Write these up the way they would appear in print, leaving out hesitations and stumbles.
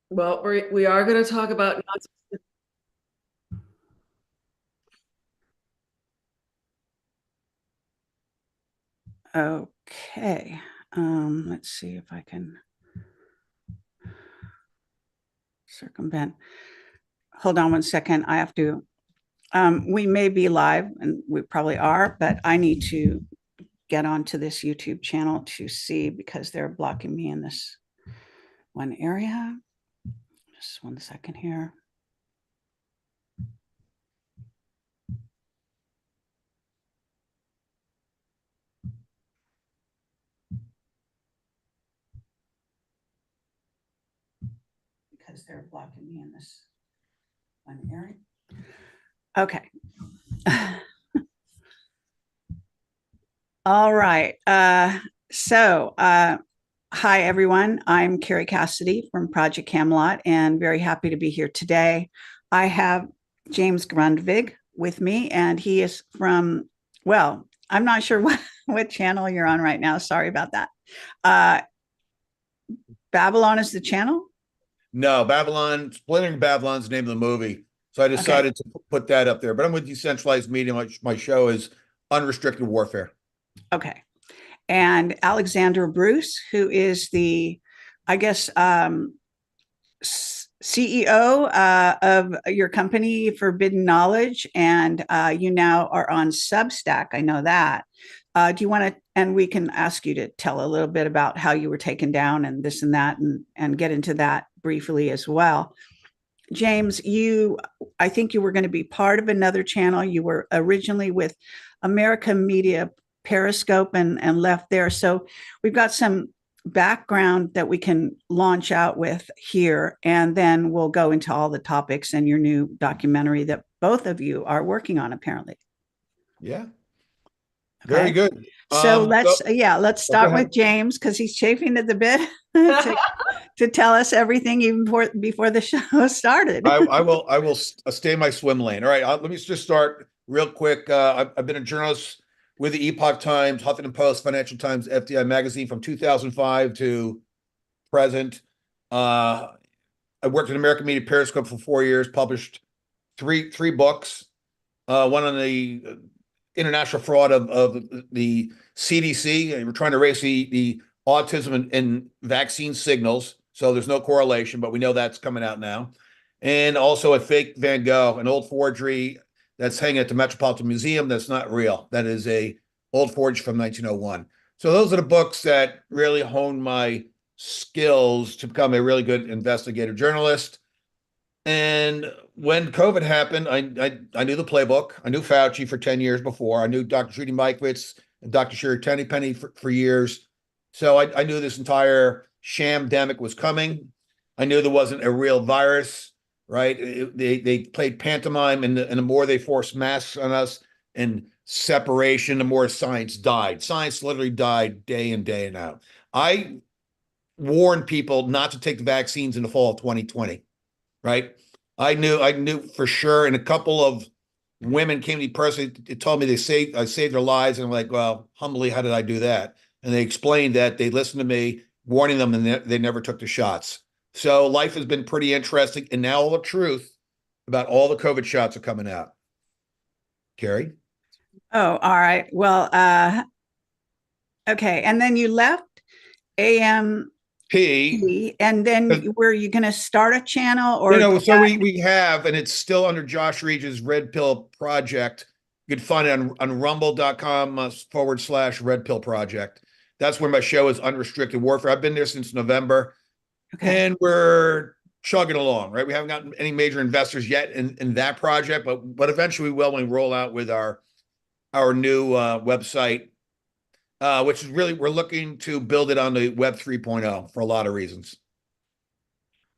Well, we are going to talk about Nazi. Okay, let's see if I can circumvent. Hold on one second. I have to, we may be live and we probably are, but I need to get onto this YouTube channel to see because they're blocking me in this one area. Just one second here. Because they're blocking me in this one area. Okay. All right. Hi, everyone. I'm Carrie Cassidy from Project Camelot and very happy to be here today. I have James Grundvig with me, and he is from, well, I'm not sure what channel you're on right now. Sorry about that. Uh, Babylon is the channel? No, Babylon, Splintering Babylon's the name of the movie. So I Okay. decided to put that up there. But I'm with Decentralized Media. My show is Unrestricted Warfare. Okay. And Alexandra Bruce, who is the, I guess, CEO of your company, Forbidden Knowledge, and you now are on Substack. I know that. Do you want to, and we can ask you to tell a little bit about how you were taken down and this and that, and get into that briefly as well. James, I think you were going to be part of another channel. You were originally with America Media Periscope and left there. So we've got some background that we can launch out with here, and then we'll go into all the topics and your new documentary that both of you are working on, apparently. Yeah, very Okay. good. So So let's oh, go start with ahead. James because he's chafing at the bit to tell us everything even before the show started. I will stay in my swim lane. All right, let me just start real quick. I've been a journalist with the Epoch Times, Huffington Post, Financial Times, FDI Magazine from 2005 to present. I worked at American Media Periscope for 4 years, published three books. One on the international fraud of the CDC. We're trying to erase the autism and vaccine signals. So there's no correlation, but we know that's coming out now. And also a fake Van Gogh, an old forgery that's hanging at the Metropolitan Museum that's not real. That is a old forgery from 1901. So those are the books that really honed my skills to become a really good investigative journalist. And when COVID happened, I knew the playbook. I knew Fauci for 10 years before. I knew Dr. Judy Mikovits and Dr. Sherry Tennypenny for years. So I knew this entire shamdemic was coming. I knew there wasn't a real virus, right? They played pantomime, and the more they forced masks on us and separation, the more science died. Science literally died day in, day and out. I warned people not to take the vaccines in the fall of 2020, right? I knew for sure, and a couple of women came to me personally. It told me I saved their lives, and I'm like, well, humbly, how did I do that? And they explained that they listened to me, warning them, and they never took the shots. So life has been pretty interesting, and now all the truth about all the COVID shots are coming out. Carrie, Oh, all right. Well, okay. And then you left AMP, P, and then were you going to start a channel or did so we have, and it's still under Josh Reed's Red Pill Project. You can find it on rumble.com / Red Pill Project. That's where my show is Unrestricted Warfare. I've been there since November, okay. and we're chugging along, right? We haven't gotten any major investors yet in that project, but eventually we will when we roll out with our new website, which is really, we're looking to build it on the Web 3.0 for a lot of reasons.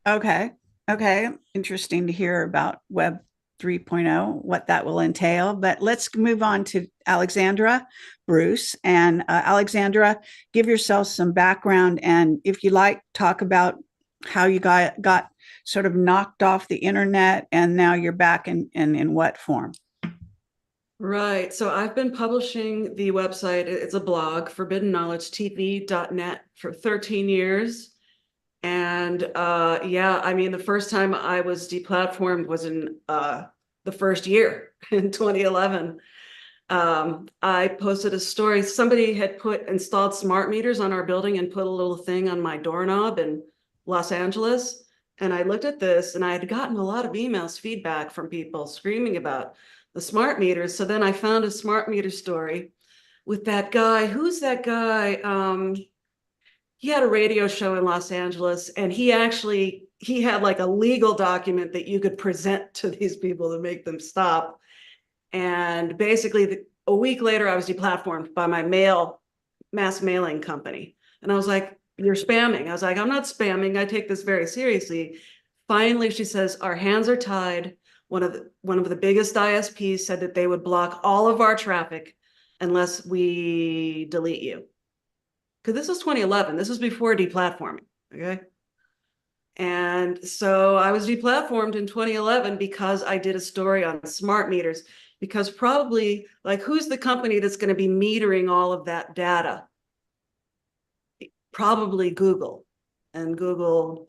Okay. Okay. Interesting to hear about Web 3.0, what that will entail. But let's move on to Alexandra Bruce. And Alexandra, give yourself some background. And if you like, talk about how you got sort of knocked off the internet and now you're back in what form? Right. So I've been publishing the website. It's a blog, forbiddenknowledgetv.net, for 13 years. And yeah, I mean, the first time I was deplatformed was in the first year in 2011. I posted a story. Somebody had installed smart meters on our building and put a little thing on my doorknob in Los Angeles. And I looked at this and I had gotten a lot of emails, feedback from people screaming about the smart meters. So then I found a smart meter story with that guy. Who's that guy? He had a radio show in Los Angeles, and he had like a legal document that you could present to these people to make them stop. And basically, a week later, I was deplatformed by my mass mailing company. And I was like, "You're spamming." I was like, "I'm not spamming. I take this very seriously." Finally, she says, "Our hands are tied." One of the biggest ISPs said that they would block all of our traffic unless we delete you. Because this was 2011. This was before deplatforming. Okay. And so I was deplatformed in 2011 because I did a story on smart meters. Because probably, like, who's the company that's going to be metering all of that data? Probably Google. And Google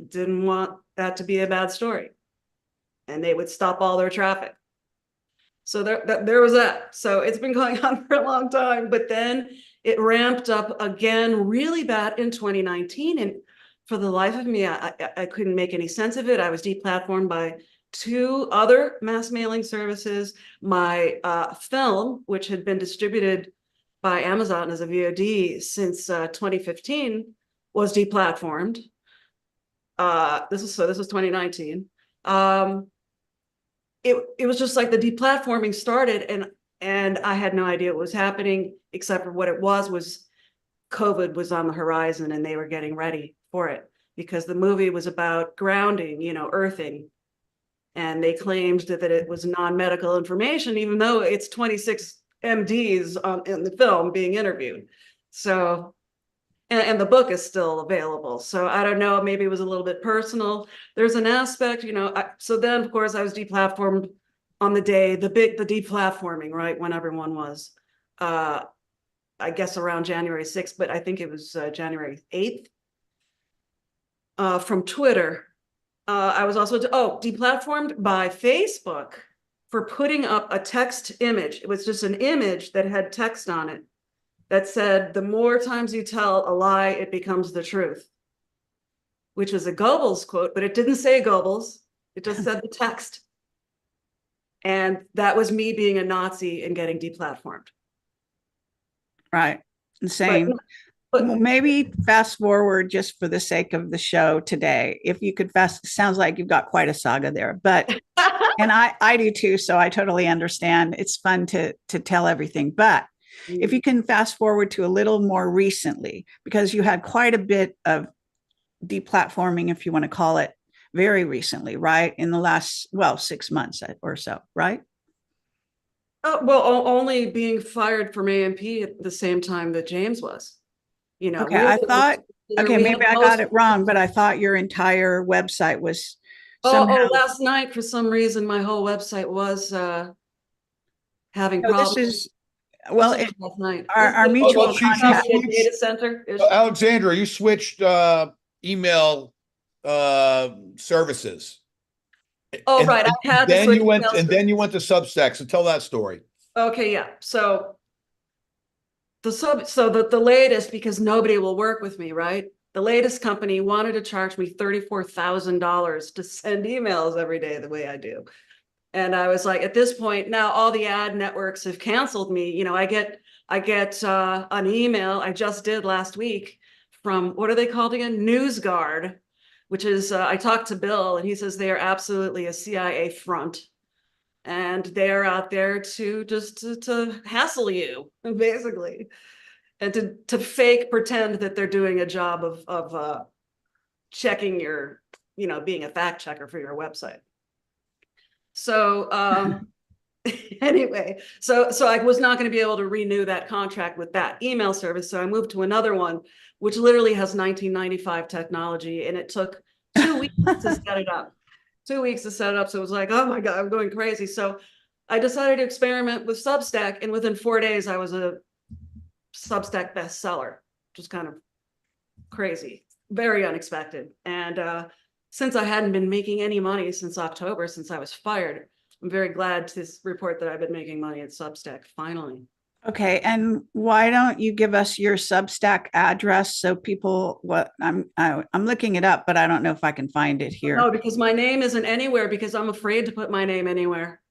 didn't want that to be a bad story. And they would stop all their traffic. So there was that. So it's been going on for a long time. But then it ramped up again really bad in 2019. And for the life of me, I couldn't make any sense of it. I was deplatformed by 2 other mass mailing services. My film, which had been distributed by Amazon as a VOD since 2015, was deplatformed. This was 2019. It was just like the deplatforming started, and I had no idea what was happening, except for what it was COVID was on the horizon and they were getting ready for it, because the movie was about grounding, earthing. And they claimed that it was non-medical information, even though it's 26 MDs in the film being interviewed. So, and the book is still available. So I don't know, maybe it was a little bit personal. There's an aspect, so then of course I was deplatformed on the day, the deplatforming, right? When everyone was, I guess around January 6th, but I think it was January 8th, from Twitter. I was also deplatformed by Facebook for putting up a text image. It was just an image that had text on it that said, "The more times you tell a lie, it becomes the truth," which was a Goebbels quote, but it didn't say Goebbels. It just said the text. And that was me being a Nazi and getting deplatformed. Right. Insane. Well, maybe fast forward just for the sake of the show today. If you could sounds like you've got quite a saga there, but, and I do too. So I totally understand. It's fun to tell everything, but if you can fast forward to a little more recently, because you had quite a bit of deplatforming, if you want to call it, very recently, right? In the last, 6 months or so, right? Well, only being fired from AMP at the same time that James was. Okay, I thought, okay, maybe I got it wrong, but I thought your entire website was somehow. Last night, for some reason, my whole website was having problems. This is, well, last night. Our mutual contact. Data center. Alexandra, you switched email services. Oh, right. I had then you went, and then you went to Substack. So tell that story. Okay, yeah. So the latest, because nobody will work with me, right? The latest company wanted to charge me $34,000 to send emails every day the way I do. And I was like, at this point, now all the ad networks have canceled me. I get an email I just did last week from, what are they called again? NewsGuard, which is, I talked to Bill and he says they are absolutely a CIA front. And they're out there to just to hassle you, basically, and to fake pretend that they're doing a job of checking your, being a fact checker for your website. So anyway, so I was not going to be able to renew that contract with that email service. So I moved to another one, which literally has 1995 technology, and it took 2 weeks to set it up. 2 weeks to set it up. So it was like, oh my God, I'm going crazy. So I decided to experiment with Substack, and within 4 days, I was a Substack bestseller, which is kind of crazy. very unexpected. And since I hadn't been making any money since October, since I was fired, I'm very glad to report that I've been making money at Substack finally. Okay, and why don't you give us your Substack address so people I'm looking it up, but I don't know if I can find it here. No, because my name isn't anywhere because I'm afraid to put my name anywhere.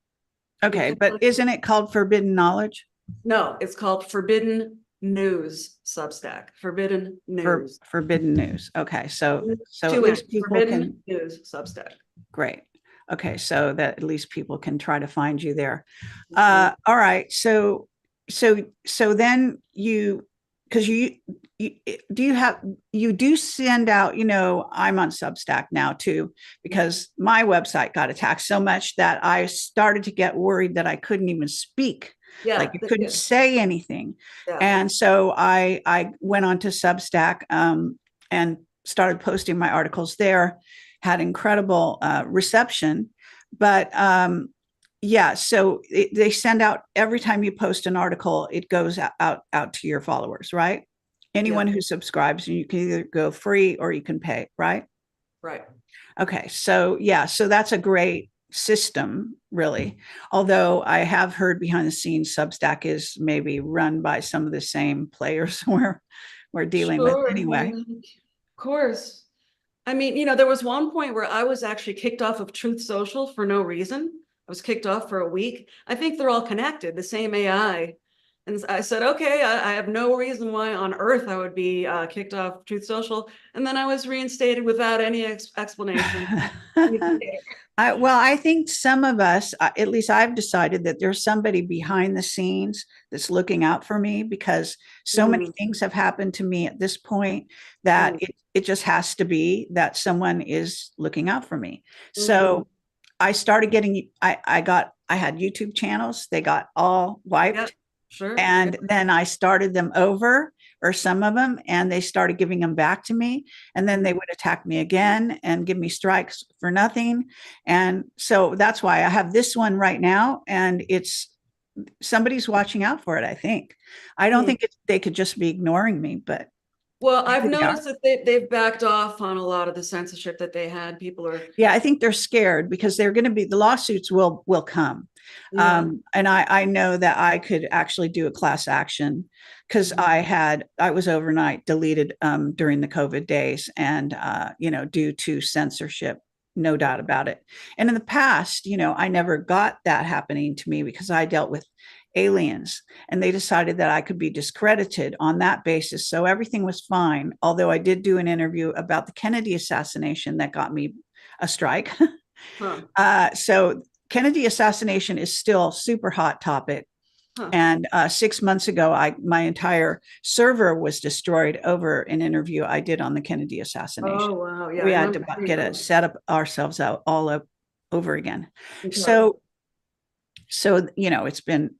Okay, but isn't it called Forbidden Knowledge? No, it's called Forbidden News Substack. Forbidden News. Forbidden News. Okay, so at Two least N's. people Forbidden can. News Substack. Great. Okay, so that at least people can try to find you there. Mhm. All right. So then because you you do send out, I'm on Substack now too, because my website got attacked so much that I started to get worried that I couldn't even speak. Yeah, Like I couldn't say anything. yeah. And so I went on to Substack and started posting my articles there, had incredible reception. But yeah, so they send out every time you post an article, it goes out to your followers, right? Anyone who subscribes, and you can either go free or you can pay, right? Right. Okay, so yeah, so that's a great system, really. Although I have heard behind the scenes, Substack is maybe run by some of the same players we're dealing with anyway. Of course. I mean, there was one point where I was actually kicked off of Truth Social for no reason. I was kicked off for a week. I think they're all connected, the same AI. And I said, okay, I have no reason why on earth I would be kicked off Truth Social. And then I was reinstated without any explanation. Well, I think some of us, at least I've decided that there's somebody behind the scenes that's looking out for me, because so many things have happened to me at this point that it just has to be that someone is looking out for me. So I started getting, I had YouTube channels. They got all wiped. Yep, sure. And then I started them over, or some of them, and they started giving them back to me. And then they would attack me again and give me strikes for nothing. And so that's why I have this one right now. And it's somebody's watching out for it, I think. I don't think they could just be ignoring me, but. Well, I've noticed that they've backed off on a lot of the censorship that they had. People are. Yeah, I think they're scared because they're going to be, the lawsuits will come. Yeah. And I know that I could actually do a class action because I was overnight deleted during the COVID days and, due to censorship, no doubt about it. And in the past, I never got that happening to me because I dealt with aliens, and they decided that I could be discredited on that basis. So everything was fine. Although I did do an interview about the Kennedy assassination that got me a strike. So Kennedy assassination is still a super hot topic. And 6 months ago, my entire server was destroyed over an interview I did on the Kennedy assassination. Oh, wow. Yeah, we had to get it set up ourselves out all up over again. Okay. So it's been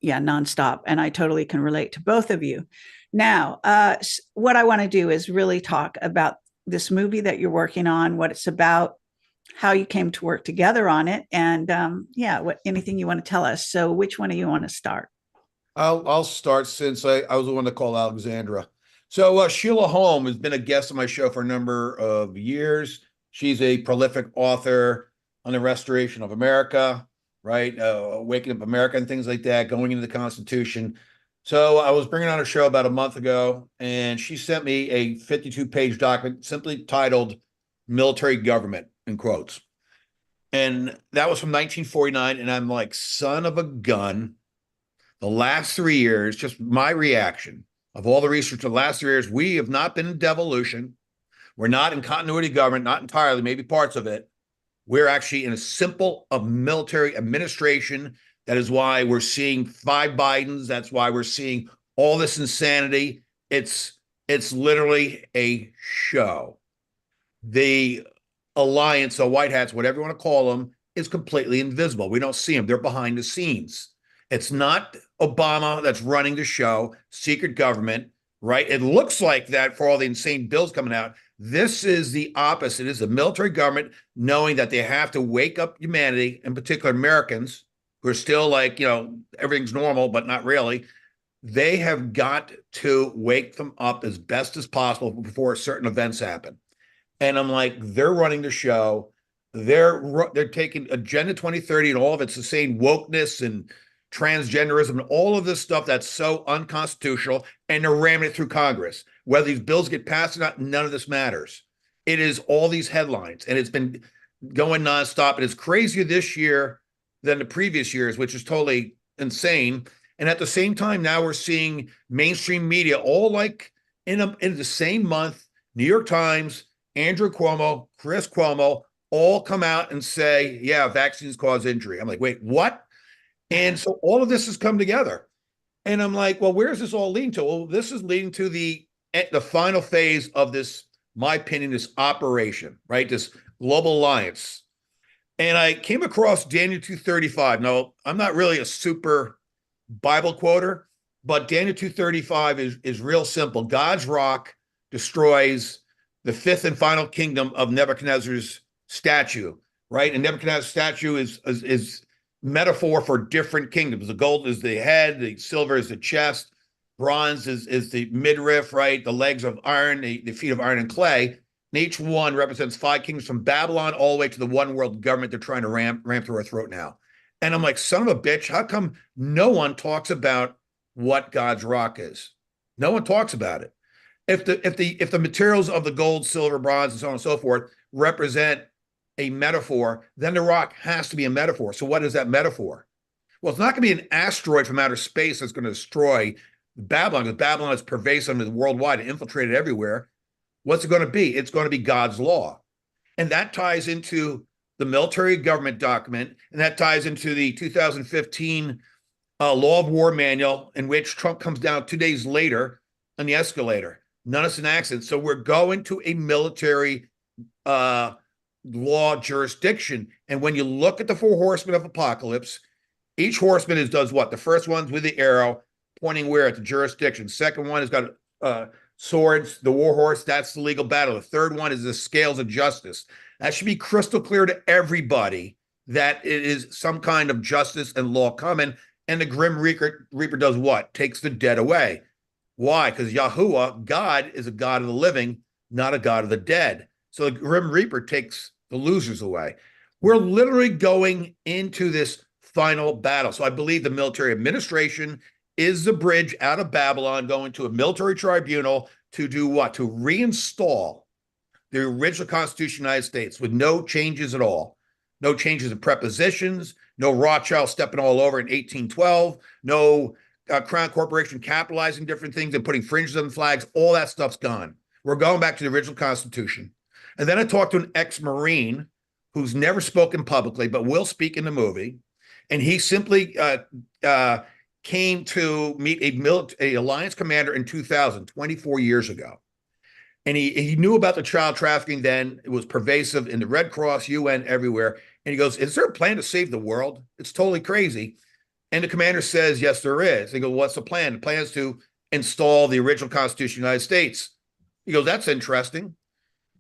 nonstop, and I totally can relate to both of you. Now, what I want to do is really talk about this movie that you're working on, what it's about, how you came to work together on it, and anything you want to tell us. So which one of you want to start? I'll start, since I was the one to call Alexandra. So Sheila Holm has been a guest on my show for a number of years. She's a prolific author on the restoration of America, right? Waking Up America and things like that, going into the Constitution. So I was bringing on a show about a month ago, and she sent me a 52-page document simply titled Military Government, in quotes. And that was from 1949. And I'm like, son of a gun. The last 3 years, just my reaction of all the research, the last 3 years, we have not been in devolution. We're not in continuity government, not entirely, maybe parts of it. We're actually in a simple military administration. That is why we're seeing 5 Bidens. That's why we're seeing all this insanity. It's literally a show. The alliance, the white hats, whatever you want to call them, is completely invisible. We don't see them. They're behind the scenes. It's not Obama that's running the show, secret government, right? It looks like that for all the insane bills coming out. This is the opposite. It's a military government knowing that they have to wake up humanity, in particular Americans, who are still like, everything's normal, but not really. They have got to wake them up as best as possible before certain events happen. And I'm like, they're running the show. They're taking Agenda 2030 and all of it's the same wokeness and transgenderism and all of this stuff that's so unconstitutional, and they're ramming it through Congress. Whether these bills get passed or not, none of this matters. It is all these headlines, and it's been going nonstop. And it's crazier this year than the previous years, which is totally insane. And at the same time, now we're seeing mainstream media all like in the same month, New York Times, Andrew Cuomo, Chris Cuomo, all come out and say, yeah, vaccines cause injury. I'm like, wait, what? And so all of this has come together. And I'm like, well, where's this all leading to? Well, this is leading to the final phase of this, my opinion, this operation, right? This global alliance. And I came across Daniel 2:35. Now, I'm not really a super Bible quoter, but Daniel 2:35 is real simple. God's rock destroys the fifth and final kingdom of Nebuchadnezzar's statue, right? And Nebuchadnezzar's statue is metaphor for different kingdoms. The gold is the head, the silver is the chest, bronze is the midriff, right? The legs of iron, the feet of iron and clay. And each one represents five kingdoms from Babylon all the way to the one world government they're trying to ram through our throat now. And I'm like, son of a bitch, how come no one talks about what God's rock is? No one talks about it. If the materials of the gold, silver, bronze, and so on and so forth represent a metaphor, then the rock has to be a metaphor. So what is that metaphor? Well, it's not going to be an asteroid from outer space that's going to destroy Babylon, because Babylon is pervasive and worldwide and infiltrated everywhere. What's it going to be? It's going to be God's law. And that ties into the military government document, and that ties into the 2015 law of war manual, in which Trump comes down 2 days later on the escalator. None of it's an accident. So we're going to a military law jurisdiction. And when you look at the four horsemen of apocalypse, each horseman does what? The first one's with the arrow pointing where? At the jurisdiction. Second one has got swords, the war horse, that's the legal battle. The third one is the scales of justice. That should be crystal clear to everybody that it is some kind of justice and law coming. And the Grim Reaper does what? Takes the dead away. Why? Because Yahuwah, God, is a God of the living, not a God of the dead. So the Grim Reaper takes the losers away. We're literally going into this final battle. So I believe the military administration is the bridge out of Babylon, going to a military tribunal to do what? To reinstall the original Constitution of the United States with no changes at all. No changes in prepositions, no Rothschild stepping all over in 1812, no Crown Corporation capitalizing different things and putting fringes on flags. All that stuff's gone. We're going back to the original Constitution. And then I talked to an ex-Marine who's never spoken publicly, but will speak in the movie. And he simply came to meet a alliance commander in 2000, 24 years ago. And he knew about the child trafficking then. It was pervasive in the Red Cross, UN, everywhere. And he goes, is there a plan to save the world? It's totally crazy. And the commander says, yes, there is. They go, what's the plan? The plan is to install the original Constitution of the United States. He goes, that's interesting.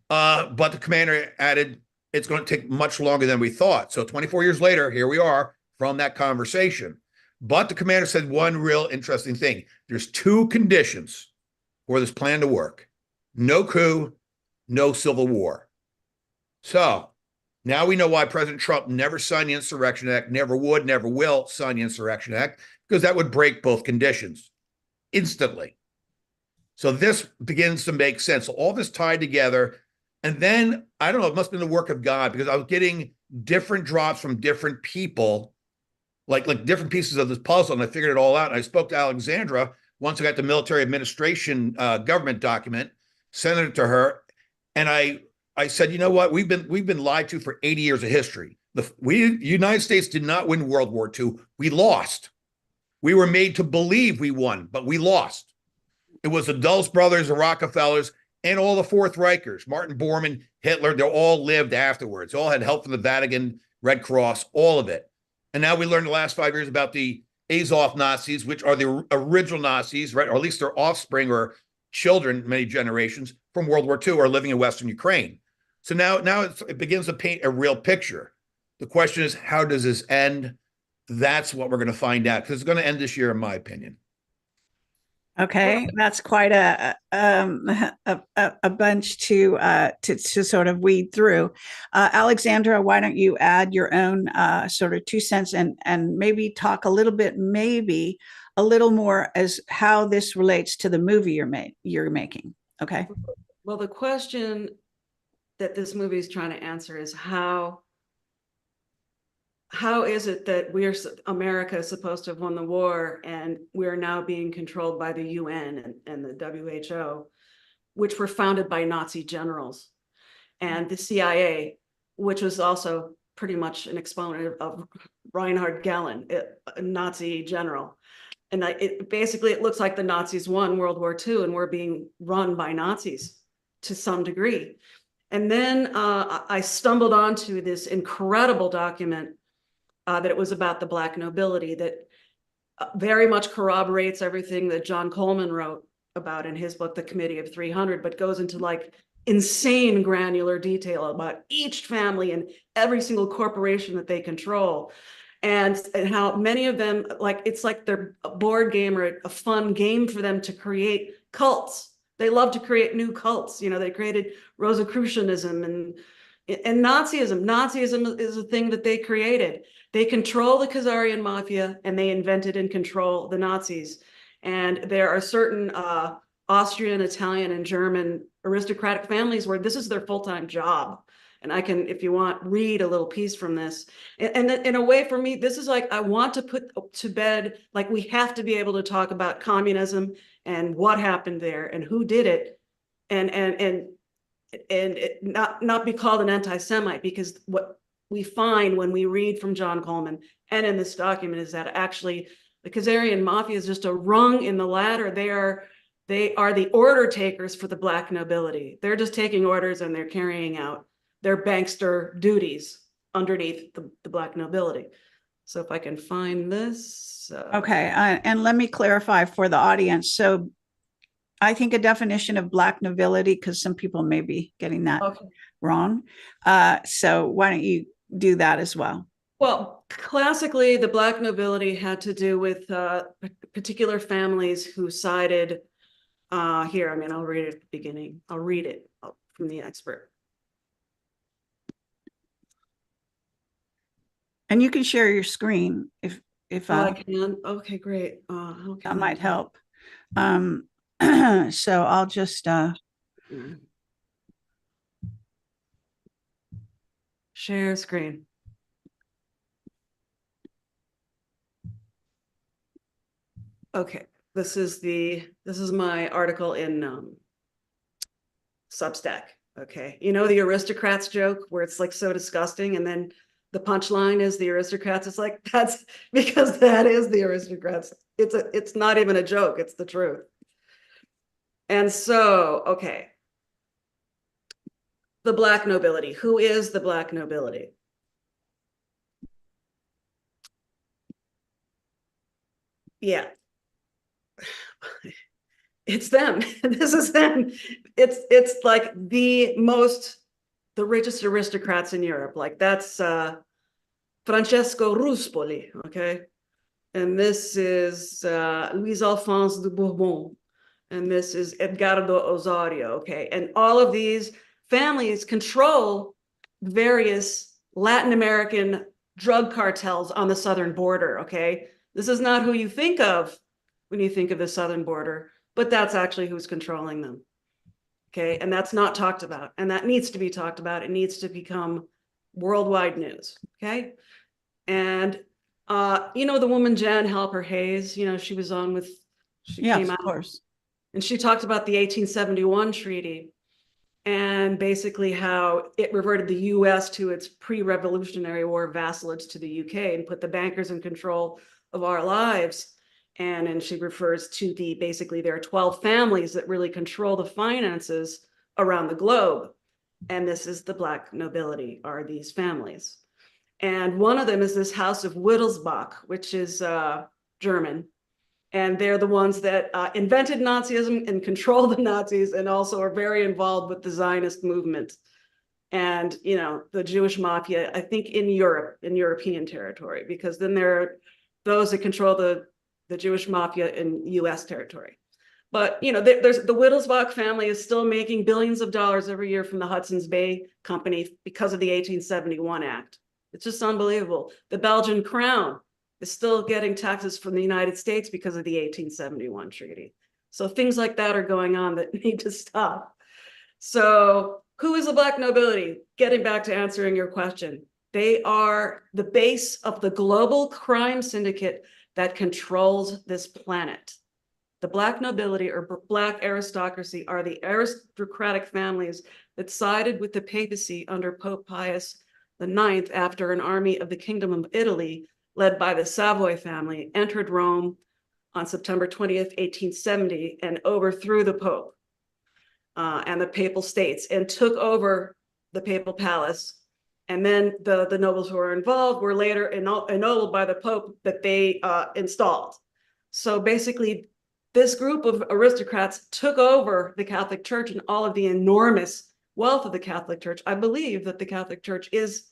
But the commander added, it's going to take much longer than we thought. So 24 years later, here we are from that conversation. But the commander said one real interesting thing. There's two conditions for this plan to work. No coup, no civil war. So now we know why President Trump never signed the Insurrection Act, never would, never will sign the Insurrection Act, because that would break both conditions instantly. So this begins to make sense. So all this tied together. And then, I don't know, it must have been the work of God, because I was getting different drops from different people, like different pieces of this puzzle, and I figured it all out. And I spoke to Alexandra once I got the military administration government document, sent it to her, and I said, you know what? We've been lied to for 80 years of history. The United States did not win World War II. We lost. We were made to believe we won, but we lost. It was the Dulles brothers, the Rockefellers, and all the Fourth Reichers, Martin Bormann, Hitler. They all lived afterwards. They all had help from the Vatican, Red Cross, all of it. And now we learned the last 5 years about the Azov Nazis, which are the original Nazis, right? Or at least their offspring or children, many generations from World War II, are living in Western Ukraine. So now it begins to paint a real picture. The question is, how does this end? That's what we're going to find out, because it's going to end this year, in my opinion. Okay, that's quite a bunch to sort of weed through. Alexandra, why don't you add your own sort of 2 cents and maybe talk a little bit, maybe a little more as how this relates to the movie you're making. Okay. Well, the question that this movie is trying to answer is how is it that America is supposed to have won the war and we're now being controlled by the UN and the WHO, which were founded by Nazi generals, and the CIA, which was also pretty much an exponent of Reinhard Gehlen, a Nazi general. And it looks like the Nazis won World War II and we're being run by Nazis to some degree. And then I stumbled onto this incredible document that it was about the Black nobility that very much corroborates everything that John Coleman wrote about in his book, The Committee of 300, but goes into like insane granular detail about each family and every single corporation that they control. And how many of them, like, it's like they're a board game or a fun game for them to create cults. They love to create new cults. You know, they created Rosicrucianism and Nazism. Nazism is a thing that they created. They control the Khazarian mafia and they invented and control the Nazis. And there are certain Austrian, Italian, and German aristocratic families where this is their full-time job. And I can, if you want, read a little piece from this. And in a way, for me, this is like, I want to put to bed, like, we have to be able to talk about communism and what happened there and who did it, and it not be called an anti-Semite, because what we find when we read from John Coleman and in this document is that actually the Khazarian mafia is just a rung in the ladder. They are the order takers for the Black nobility. They're just taking orders and they're carrying out their bankster duties underneath the Black nobility. So if I can find this. Okay, and let me clarify for the audience. So I think a definition of Black nobility, because some people may be getting that wrong. So why don't you do that as well? Well, classically, the Black nobility had to do with particular families who sided here. I mean, I'll read it at the beginning. I'll read it from the expert. And you can share your screen if I can. Okay, great. that might help. So I'll just share screen. Okay, this is my article in Substack. Okay, you know the aristocrats joke where it's like so disgusting, and then the punchline is the aristocrats. It's like, that's because that is the aristocrats. It's not even a joke, it's the truth. And so, okay, the Black nobility. Who is the Black nobility? Yeah, it's them. This is them. It's like the richest aristocrats in Europe. Like, that's Francesco Ruspoli, okay? And this is Louis Alphonse de Bourbon. And this is Edgardo Osorio, okay? And all of these families control various Latin American drug cartels on the southern border, okay? This is not who you think of when you think of the southern border, but that's actually who's controlling them, okay? And that's not talked about, and that needs to be talked about. It needs to become worldwide news, okay? And you know the woman Jan Halper Hayes, you know, she was on with, she came out, of course. and she talked about the 1871 treaty and basically how it reverted the US to its pre-Revolutionary War vassalage to the UK and put the bankers in control of our lives. And she refers to basically there are 12 families that really control the finances around the globe. And this is the Black nobility, are these families. And one of them is this House of Wittelsbach, which is German. And they're the ones that invented Nazism and control the Nazis, and also are very involved with the Zionist movement. And, you know, the Jewish mafia, I think in Europe, in European territory, because then there are those that control the Jewish mafia in US territory. But, you know, there's the Wittelsbach family is still making billions of dollars every year from the Hudson's Bay Company because of the 1871 Act. It's just unbelievable. The Belgian crown is still getting taxes from the United States because of the 1871 treaty. So things like that are going on that need to stop. So who is the Black nobility? Getting back to answering your question, they are the base of the global crime syndicate that controls this planet. The Black nobility or Black aristocracy are the aristocratic families that sided with the papacy under Pope Pius IX after an army of the Kingdom of Italy, led by the Savoy family, entered Rome on September 20th, 1870, and overthrew the Pope and the Papal States and took over the Papal Palace. And then the nobles who were involved were later ennobled by the Pope that they installed. So basically, this group of aristocrats took over the Catholic Church and all of the enormous wealth of the Catholic Church. I believe that the Catholic Church is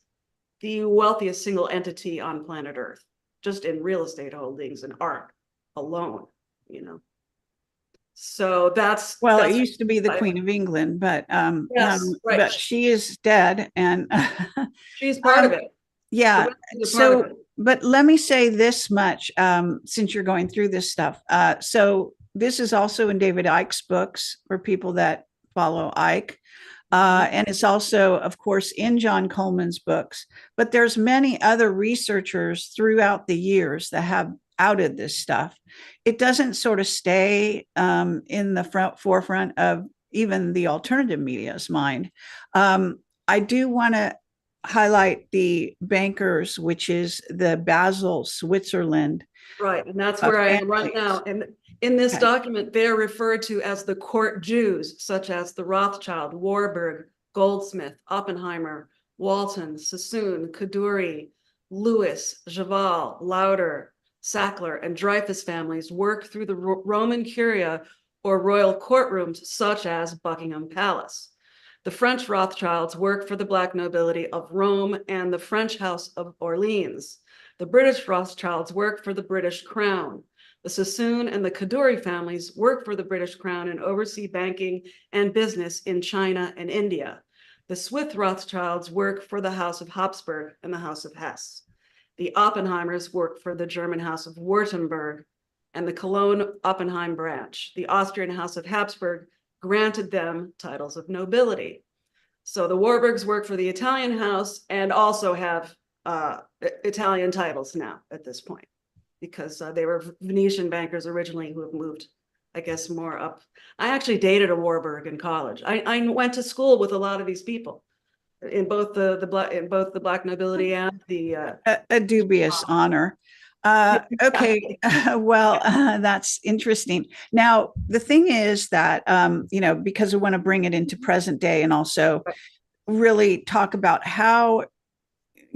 the wealthiest single entity on planet Earth, just in real estate holdings and art alone, you know. So Well, that's it used to be the Queen of England, but yes, right. but she is dead, and She's part of it. Yeah. So, but let me say this much, since you're going through this stuff. So this is also in David Icke's books for people that follow Icke. And it's also, of course, in John Coleman's books. But there's many other researchers throughout the years that have outed this stuff. It doesn't sort of stay in the forefront of even the alternative media's mind. I do want to highlight the bankers, which is the Basel, Switzerland. Right, and that's where I am right now. And in this document, they're referred to as the court Jews, such as the Rothschild, Warburg, Goldsmith, Oppenheimer, Walton, Sassoon, Kadoorie, Lewis, Javal, Lauder, Sackler, and Dreyfus families work through the Roman Curia or royal courtrooms, such as Buckingham Palace. The French Rothschilds work for the Black nobility of Rome and the French House of Orleans. The British Rothschilds work for the British Crown. The Sassoon and the Kadoorie families work for the British Crown and oversee banking and business in China and India. The Swiss Rothschilds work for the House of Habsburg and the House of Hesse. The Oppenheimers work for the German House of Württemberg and the Cologne-Oppenheim branch. The Austrian House of Habsburg granted them titles of nobility. So the Warburgs work for the Italian house and also have Italian titles now at this point, because they were Venetian bankers originally who have moved, I guess, more up. I actually dated a Warburg in college. I went to school with a lot of these people in both the Black nobility and the a dubious honor. Okay, well, that's interesting. Now, the thing is that, you know, because we want to bring it into present day and also really talk about how,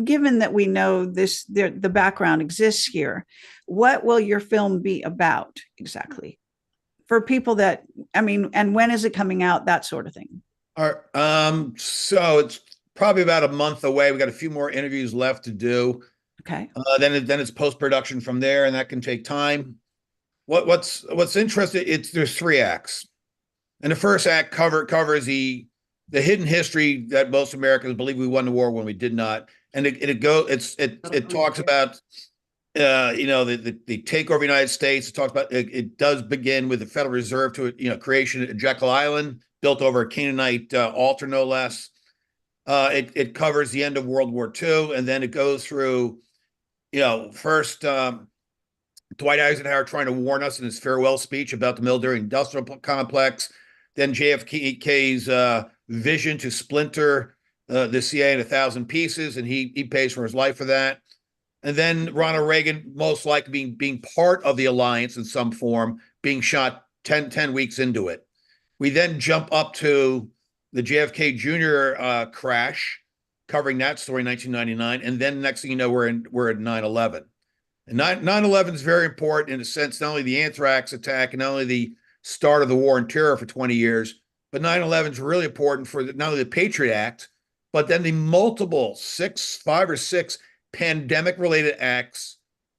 given that we know this, the background exists here, what will your film be about exactly? For people that, I mean, and when is it coming out, that sort of thing? All right. So it's probably about a month away. We got a few more interviews left to do. Okay. Then it's post-production from there, and that can take time. What's interesting, there's 3 acts. And the first act covers the hidden history that most Americans believe we won the war when we did not. And it talks about you know, the takeover of the United States. It talks about it does begin with the Federal Reserve creation at Jekyll Island, built over a Canaanite altar, no less. It covers the end of World War II, and then it goes through, you know, first Dwight Eisenhower trying to warn us in his farewell speech about the military-industrial complex, then JFK's vision to splinter the CIA in 1,000 pieces, and he pays for his life for that. And then Ronald Reagan, most likely being part of the alliance in some form, being shot 10 weeks into it. We then jump up to the JFK Jr. Crash, covering that story in 1999. And then next thing you know, we're at 9/11. And 9/11 is very important in a sense, not only the anthrax attack and not only the start of the war on terror for 20 years, but 9/11 is really important for not only the Patriot Act, but then the multiple 5 or 6 pandemic-related acts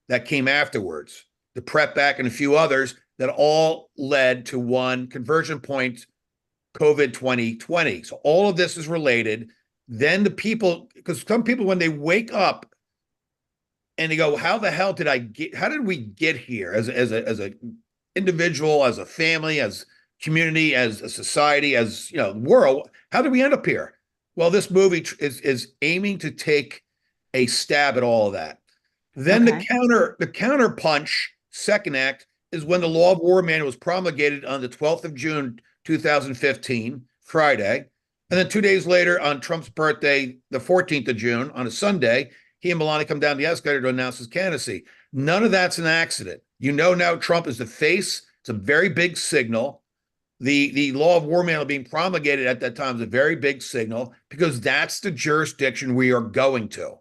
that came afterwards, the PrEP Act and a few others that all led to one conversion point, COVID 2020. So all of this is related. Then the people, because some people, when they wake up and they go, how the hell did I get, how did we get here as a individual, as a family, as community, as a society, as, you know, world, how did we end up here? Well, this movie is aiming to take a stab at all of that. Then Okay. the counter punch, second act, is when the law of war manual was promulgated on the 12th of June 2015, Friday. And then 2 days later, on Trump's birthday, the 14th of June, on a Sunday, he and Melania come down the escalator to announce his candidacy. None of that's an accident. You know, now Trump is the face. It's a very big signal. The law of war manual being promulgated at that time is a very big signal, because that's the jurisdiction we are going to,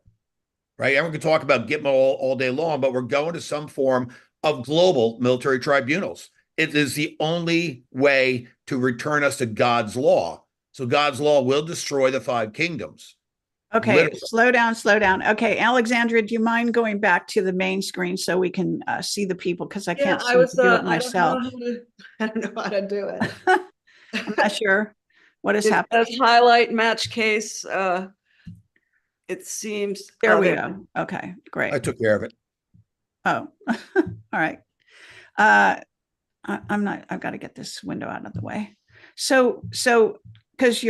right? Everyone can talk about Gitmo all day long, but we're going to some form of global military tribunals. It is the only way to return us to God's law. So God's law will destroy the five kingdoms. Okay, Literally. slow down, slow down. Okay, Alexandra, do you mind going back to the main screen so we can see the people? Because I Yeah, can't I seem was, to do it I don't know myself. how to, I don't know how to do it. I'm not sure what is It happening. says highlight match case. It seems. There we there. go. Okay, great. I took care of it. Oh, all right. I'm not, I've got to get this window out of the way. So, because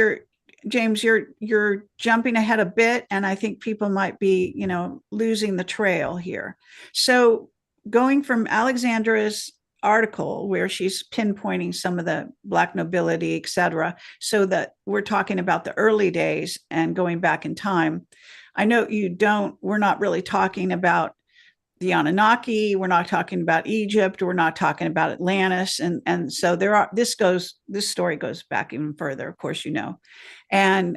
James, you're jumping ahead a bit, and I think people might be, you know, losing the trail here. So going from Alexandra's article where she's pinpointing some of the Black nobility, et cetera, so that we're talking about the early days and going back in time. I know we're not really talking about the Anunnaki, we're not talking about Egypt, we're not talking about Atlantis, and so this story goes back even further, of course, you know, and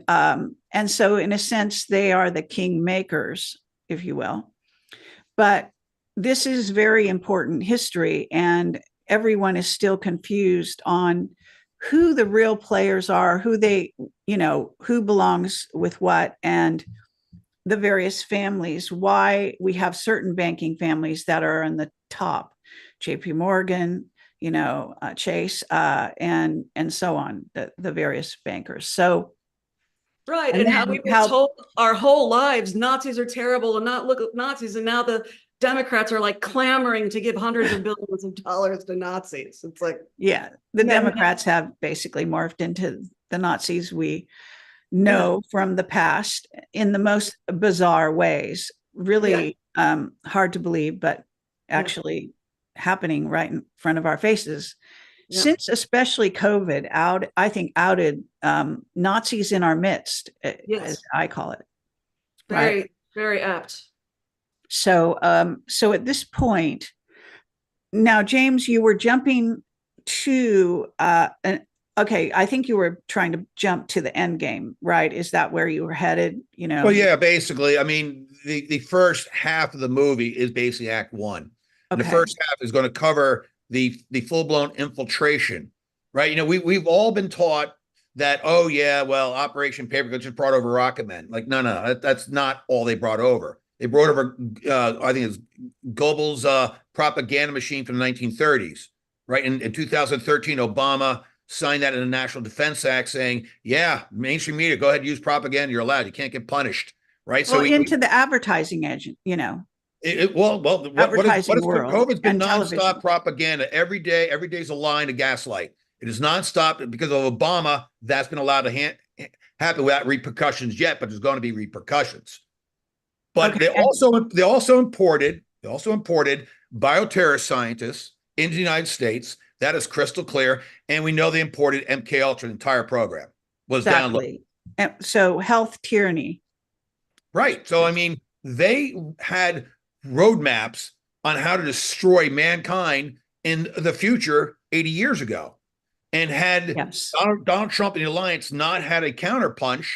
so in a sense they are the king makers, if you will, but this is very important history, and everyone is still confused on who the real players are, who they, you know, who belongs with what, and the various families, why we have certain banking families that are in the top, JP Morgan, you know, Chase, and so on, the various bankers. So, Right, and how we were told our whole lives Nazis are terrible and not look at Nazis, and now the Democrats are like clamoring to give hundreds of billions of dollars to Nazis. It's like, yeah, the Democrats have basically morphed into the Nazis we know from the past in the most bizarre ways. Really hard to believe, but actually happening right in front of our faces. Since especially COVID I think outed Nazis in our midst, as I call it. Very, very apt. So at this point, now, James, you were jumping to okay, I think you were trying to jump to the end game, right? Is that where you were headed? You know? Well, yeah, basically. I mean, the first half of the movie is basically Act One. And the first half is going to cover the full-blown infiltration, right? You know, we've all been taught that, oh yeah, well, Operation Paperclip just brought over Rocket Men. Like, no, that's not all they brought over. They brought over, I think it's Goebbels' propaganda machine from the 1930s, right? In 2013, Obama signed that in the National Defense Act, saying, yeah, mainstream media, go ahead and use propaganda. You're allowed. You can't get punished, right? Well, so into the advertising agent, you know. Advertising world. COVID's been nonstop propaganda. Every day's a lie and a gaslight. It is nonstop because of Obama. That's been allowed to happen without repercussions yet, but there's going to be repercussions. But they also imported bioterrorist scientists into the United States. That is crystal clear. And we know they imported MK Ultra. The entire program was downloaded. So health tyranny. Right. So, I mean, they had roadmaps on how to destroy mankind in the future 80 years ago. And had Donald Trump and the alliance not had a counterpunch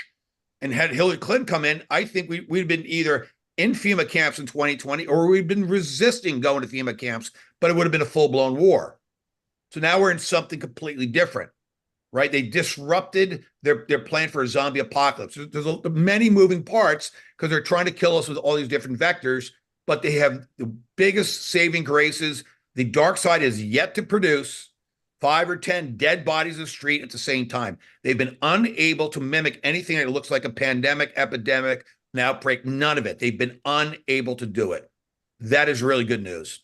and had Hillary Clinton come in, I think we'd been either in FEMA camps in 2020 or we'd been resisting going to FEMA camps, but it would have been a full-blown war. So now we're in something completely different, right? They disrupted their plan for a zombie apocalypse. There's many moving parts because they're trying to kill us with all these different vectors, but they have the biggest saving graces The dark side is yet to produce 5 or 10 dead bodies of the street at the same time. They've been unable to mimic anything that looks like a pandemic, epidemic, an outbreak, none of it. They've been unable to do it. That is really good news.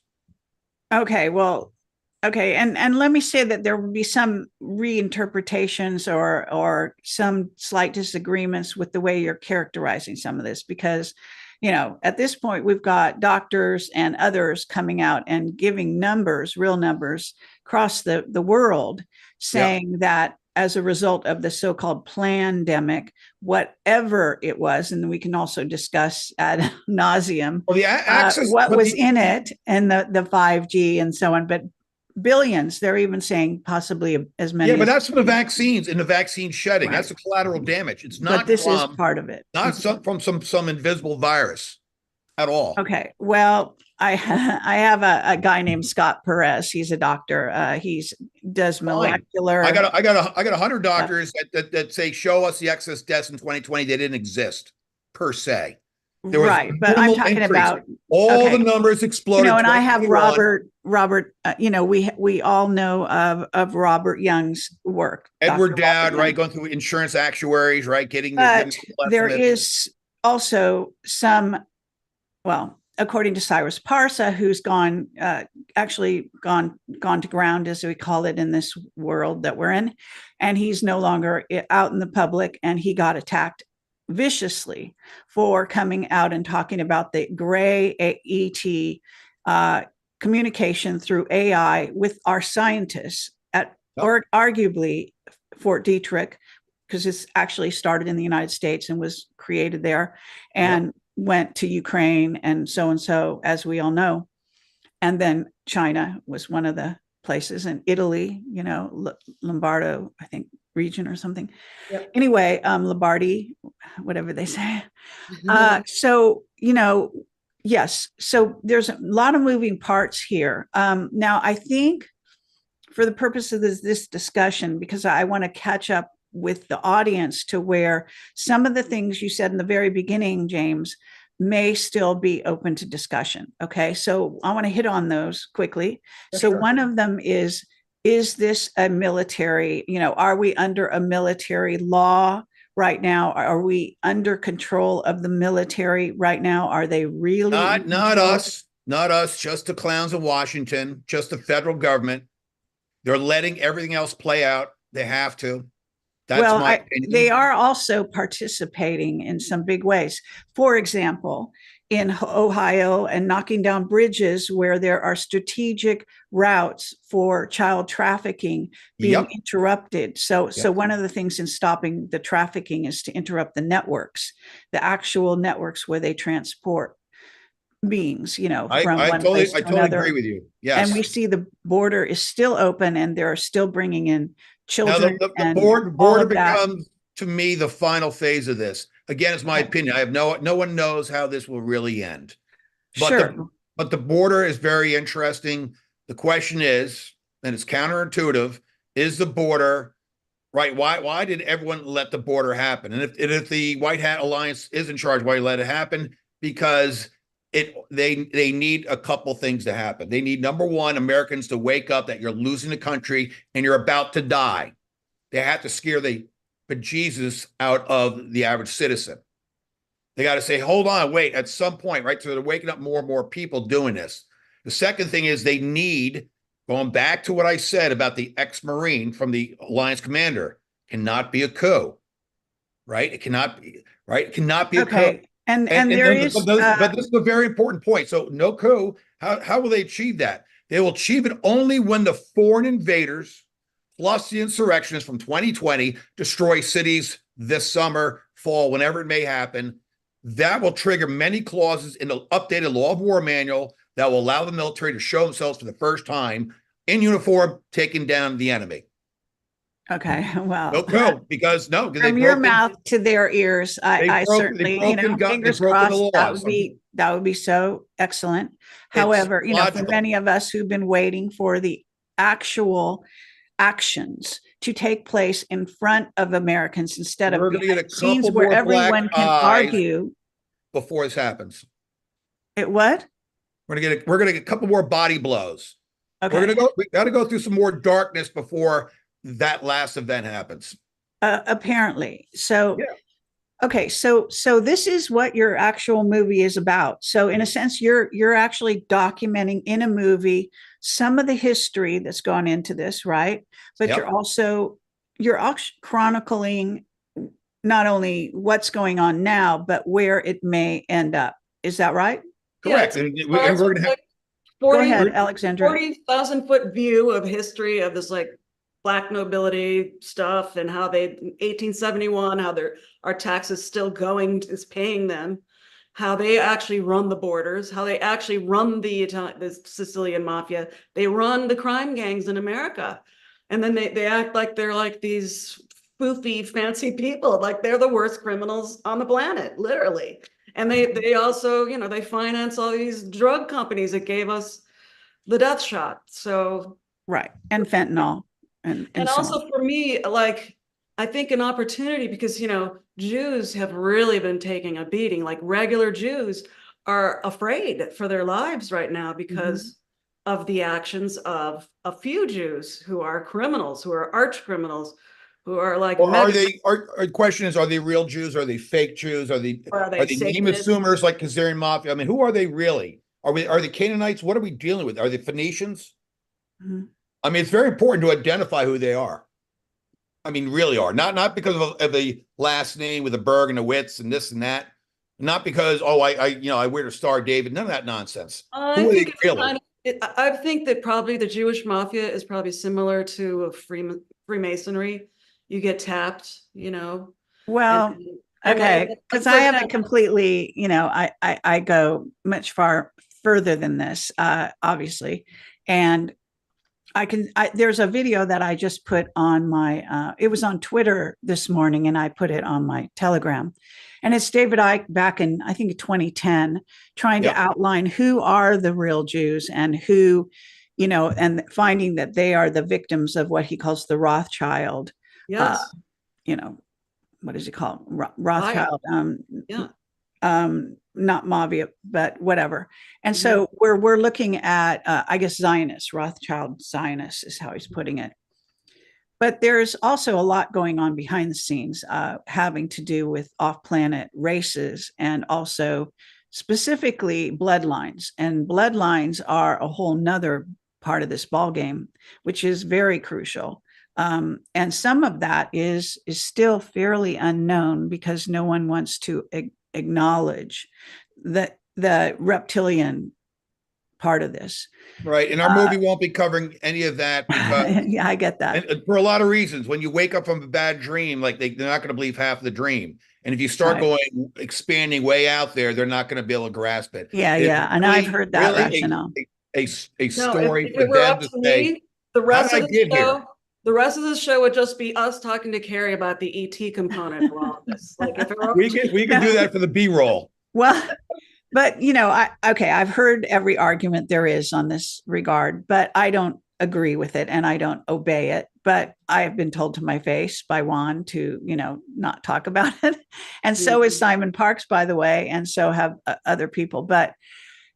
Okay, well, okay, and let me say that there will be some reinterpretations or some slight disagreements with the way you're characterizing some of this, because at this point we've got doctors and others coming out and giving numbers, real numbers across the world, saying that as a result of the so-called pandemic, whatever it was, and we can also discuss ad nauseum what was in it and the 5G and so on, but billions, they're even saying possibly as many. Yeah, but that's from the vaccines and the vaccine shedding. Right. That's the collateral damage. It's not. But this is part of it. Not from some invisible virus at all. Okay. Well, I have a guy named Scott Perez. He's a doctor. He does molecular. I got 100 doctors that say show us the excess deaths in 2020. They didn't exist per se. There was right, but I'm talking about all the numbers exploded. And I have Robert. We all know of Robert Young's work. Edward Dowd, right, going through insurance actuaries, right, getting. But there is also some, according to Cyrus Parsa, who's actually gone to ground, as we call it in this world that we're in, and he's no longer out in the public, and he got attacked viciously for coming out and talking about the gray ET communication through AI with our scientists at or arguably Fort Detrick, because it's actually started in the United States and was created there and went to Ukraine and so, as we all know. And then China was one of the places, and Italy, Lombardo, I think, region or something. Yep. Anyway, Lombardy, whatever they say. So, yes. So there's a lot of moving parts here. Now, I think for the purpose of this discussion, because I want to catch up with the audience to where some of the things you said in the very beginning, James, may still be open to discussion. Okay. So I want to hit on those quickly. So one of them is this a military, are we under a military law right now? Are we under control of the military right now? Are they really? Not us, just the clowns in Washington, just the federal government. They're letting everything else play out. They have to. That's my opinion. They are also participating in some big ways. For example, in Ohio, and knocking down bridges where there are strategic routes for child trafficking being interrupted. So one of the things in stopping the trafficking is to interrupt the networks, the actual networks where they transport beings, from one place to another. I totally agree with you. Yes. And we see the border is still open, and they're still bringing in children. Now the border becomes, to me, the final phase of this. Again, it's my opinion. I have no one knows how this will really end. But but the border is very interesting. The question is, and it's counterintuitive, is the border right? Why did everyone let the border happen? And if the White Hat Alliance is in charge, why let it happen? Because they need a couple things to happen. They need, number one, Americans to wake up that you're losing the country and you're about to die. They have to scare the bejesus out of the average citizen. They got to say, hold on, wait, at some point, right? So they're waking up more and more people doing this. The second thing is they need, going back to what I said about the ex-Marine from the Alliance commander, cannot be a coup, right? It cannot be, right? It cannot be a coup. And there is, but this is a very important point. So no coup. How will they achieve that? They will achieve it only when the foreign invaders plus the insurrectionists from 2020 destroy cities this summer, fall, whenever it may happen. That will trigger many clauses in the updated Law of War manual that will allow the military to show themselves for the first time in uniform, taking down the enemy. Okay, well, no, because from your mouth to their ears, I certainly, fingers crossed, that would be so excellent. However, for many of us who've been waiting for the actual actions to take place in front of Americans instead of scenes where everyone can argue before this happens. What? We're gonna get a couple more body blows. Okay. We got to go through some more darkness before that last event happens. Apparently. So, Yeah. okay, so this is what your actual movie is about. So in a sense, you're actually documenting in a movie some of the history that's gone into this, right? But Yep. you're also chronicling not only what's going on now, but where it may end up. Is that right? Yeah, Correct. it And we're starts going with to have like Go 40, ahead, Alexandra. 40,000 foot view of history of this like black nobility stuff and how they 1871, how our taxes still going is paying them, how they actually run the borders, how they actually run the Sicilian mafia, they run the crime gangs in America, and then they act like they're like these foofy fancy people, like they're the worst criminals on the planet, literally. And they also, they finance all these drug companies that gave us the death shot. So, Right. And fentanyl and and so on. also for me, like, I think an opportunity because, Jews have really been taking a beating. Like regular Jews are afraid for their lives right now because of the actions of a few Jews who are criminals, who are arch criminals, who are like Or are mega, they? Our question is: are they real Jews? Are they fake Jews? or are are they they name Satanists? assumers like Khazarian mafia? I mean, who are they really? Are they Canaanites? What are we dealing with? Are they Phoenicians? Mhm. I mean, it's very important to identify who they are. I mean, really are not because of the last name with a Berg and a Witz and this and that. Not because I wear the Star of David. None of that nonsense. I Who are they think it's really? kind of, I think that probably the Jewish mafia is probably similar to a Freemasonry. You get tapped, and Well, and like, okay, because like for I haven't example, completely, I go much further than this, obviously, and there's a video that I just put on it was on Twitter this morning, and I put it on my Telegram, and it's David Icke back in I think 2010, trying to Yep. outline who are the real Jews and who, and finding that they are the victims of what he calls the Rothschild, uh, yes, you know, what does he call it? I Rothschild, yeah, not mafia, but whatever. And mhm, so we're looking at, I guess, Zionists, Rothschild Zionists is how he's putting it. But there's also a lot going on behind the scenes, having to do with off-planet races and also specifically bloodlines. And bloodlines are a whole nother part of this ball game, which is very crucial. And some of that is still fairly unknown because no one wants to acknowledge the reptilian part of this. Right. And our movie won't be covering any of that because Yeah, I get that. and for a lot of reasons, when you wake up from a bad dream, like they're not going to believe half the dream. And if you start Right. going expanding way out there, they're not going to be able to grasp it. Yeah, It's yeah. And I've really, heard that really rationale. a no, if, story if for it were them up to to say, me, the how rest did of I the get here? show, the rest of the show would just be us talking to Carrie about the ET component of all of this. Like if it were up to We could No, do that for the B-roll. well, but I've heard every argument there is on this regard, but I don't agree with it and I don't obey it. But I have been told to my face by Juan to, not talk about it. And so is Mhm. Simon Parks, by the way, and so have other people. But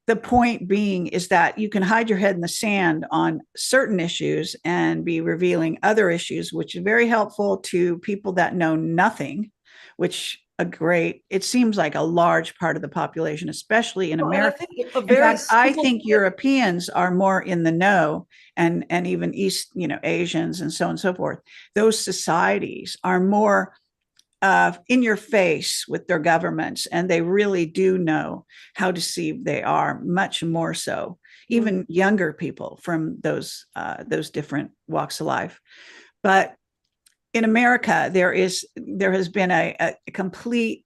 the point being is that you can hide your head in the sand on certain issues and be revealing other issues, which is very helpful to people that know nothing, which it seems like a large part of the population, especially in Well, and I America. think a In very fact, I simple think Europeans are more in the know, and even East, Asians and so on and so forth. Those societies are more in your face with their governments, and they really do know how deceived they are, much more so, even younger people from those different walks of life. But in America, there has been a complete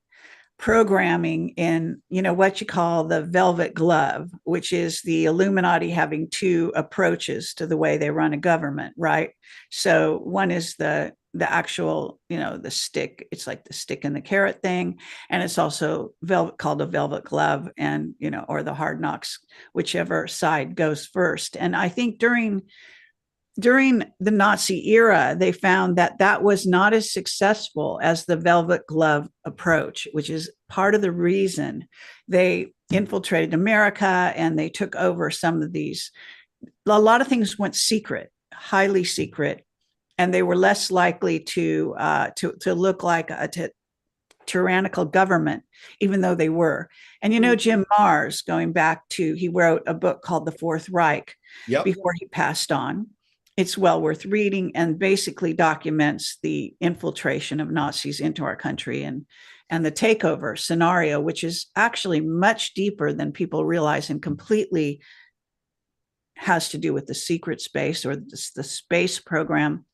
programming in what you call the velvet glove, which is the Illuminati having two approaches to the way they run a government, right? So one is the actual, the stick, it's like the stick and the carrot thing, and it's also called a velvet glove, and or the hard knocks, whichever side goes first. And I think during the Nazi era, they found that that was not as successful as the velvet glove approach, which is part of the reason they infiltrated America and they took over some of these a lot of things went secret, highly secret, and they were less likely to look like a tyrannical government, even though they were. And Jim Marrs, going back to, he wrote a book called The Fourth Reich Yep. before he passed on. It's well worth reading, and basically documents the infiltration of Nazis into our country and the takeover scenario, which is actually much deeper than people realize and completely has to do with the secret space or the space program.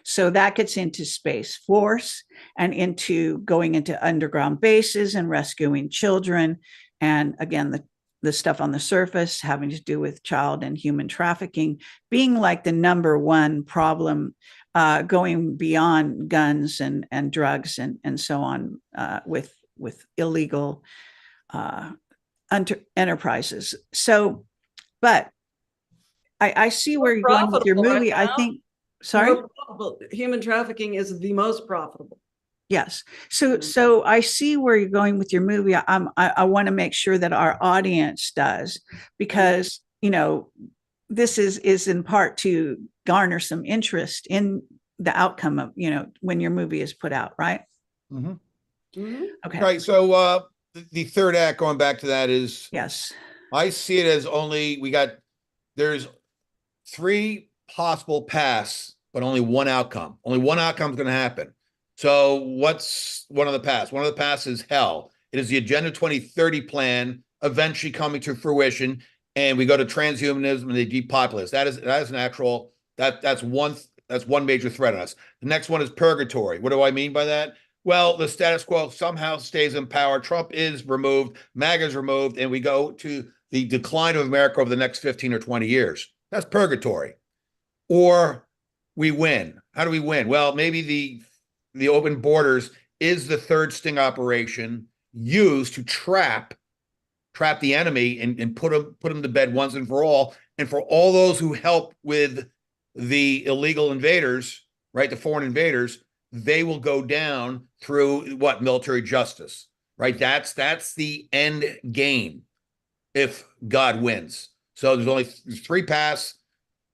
So that gets into Space Force and into going into underground bases and rescuing children. And again, the stuff on the surface having to do with child and human trafficking being like the number one problem, going beyond guns and drugs and so on, with illegal enterprises. So, but I see where you're going with your movie. Right, I think, sorry? Human trafficking is the most profitable. Yes. So I see where you're going with your movie. I want to make sure that our audience does, because, this is in part to garner some interest in the outcome of, when your movie is put out, right? Mm-hmm. Mm-hmm. Okay. Right. So the third act, going back to that, is, yes, I see it as there's 3 possible paths, but only one outcome. Only one outcome is going to happen. So what's one of the paths? One of the paths is hell. It is the Agenda 2030 plan eventually coming to fruition, and we go to transhumanism and the depopulist. That is an actual, that's one major threat on us. The next one is purgatory. What do I mean by that? Well, the status quo somehow stays in power. Trump is removed, MAGA is removed, and we go to the decline of America over the next 15 or 20 years. That's purgatory. Or we win. How do we win? Well, maybe the open borders is the third sting operation used to trap the enemy and put them to bed once and for all. And for all those who help with the illegal invaders, right, the foreign invaders, they will go down through what? Military justice, right? That's the end game if God wins. So there's only 3 paths.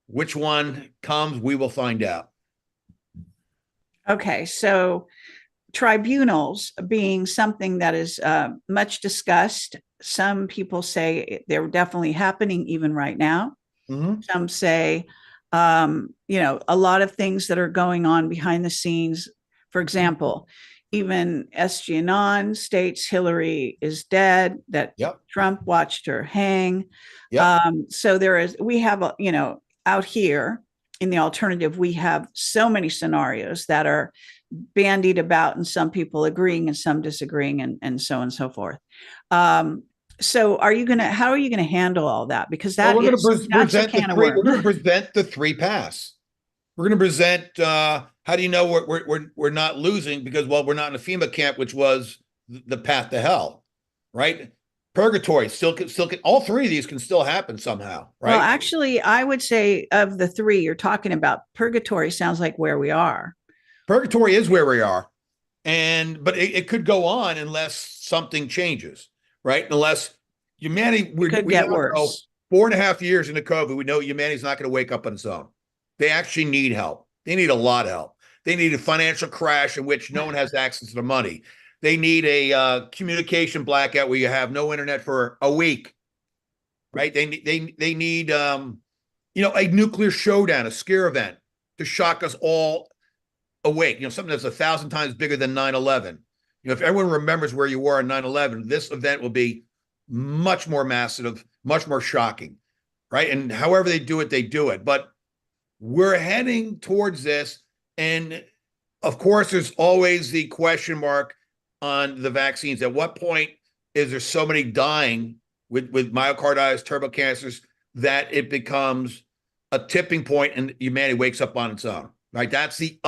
Which one comes, we will find out. Okay, so tribunals being something that is much discussed. Some people say they're definitely happening even right now. Mm-hmm. Some say, a lot of things that are going on behind the scenes. For example, even SGAnon states Hillary is dead, that Yep. Trump watched her hang. Yep. So we have, out here in the alternative, we have so many scenarios that are bandied about, and some people agreeing and some disagreeing, and so on and so forth. So how are you going to handle all that? Because that's a can of worms. We're going to present the 3 paths. We're going to present, how do you know we're not losing? Because, well, we're not in a FEMA camp, which was the path to hell, right? Purgatory still can, all 3 of these can still happen somehow, right? Well, actually, I would say of the 3 you're talking about, purgatory sounds like where we are. Purgatory is where we are. But it could go on unless something changes, right? Unless humanity, we get worse. 4.5 years into COVID, we know humanity's not going to wake up on its own. They actually need help. They need a lot of help. They need a financial crash in which no one has access to the money. They need a communication blackout where you have no internet for a week, right? They need a nuclear showdown, a scare event to shock us all awake. Something that's 1,000 times bigger than 9/11. If everyone remembers where you were on 9/11, this event will be much more massive, much more shocking, right? And however they do it. But we're heading towards this. And of course, there's always the question mark on the vaccines. At what point is there so many dying with myocarditis, turbo cancers, that it becomes a tipping point and humanity wakes up on its own, right? These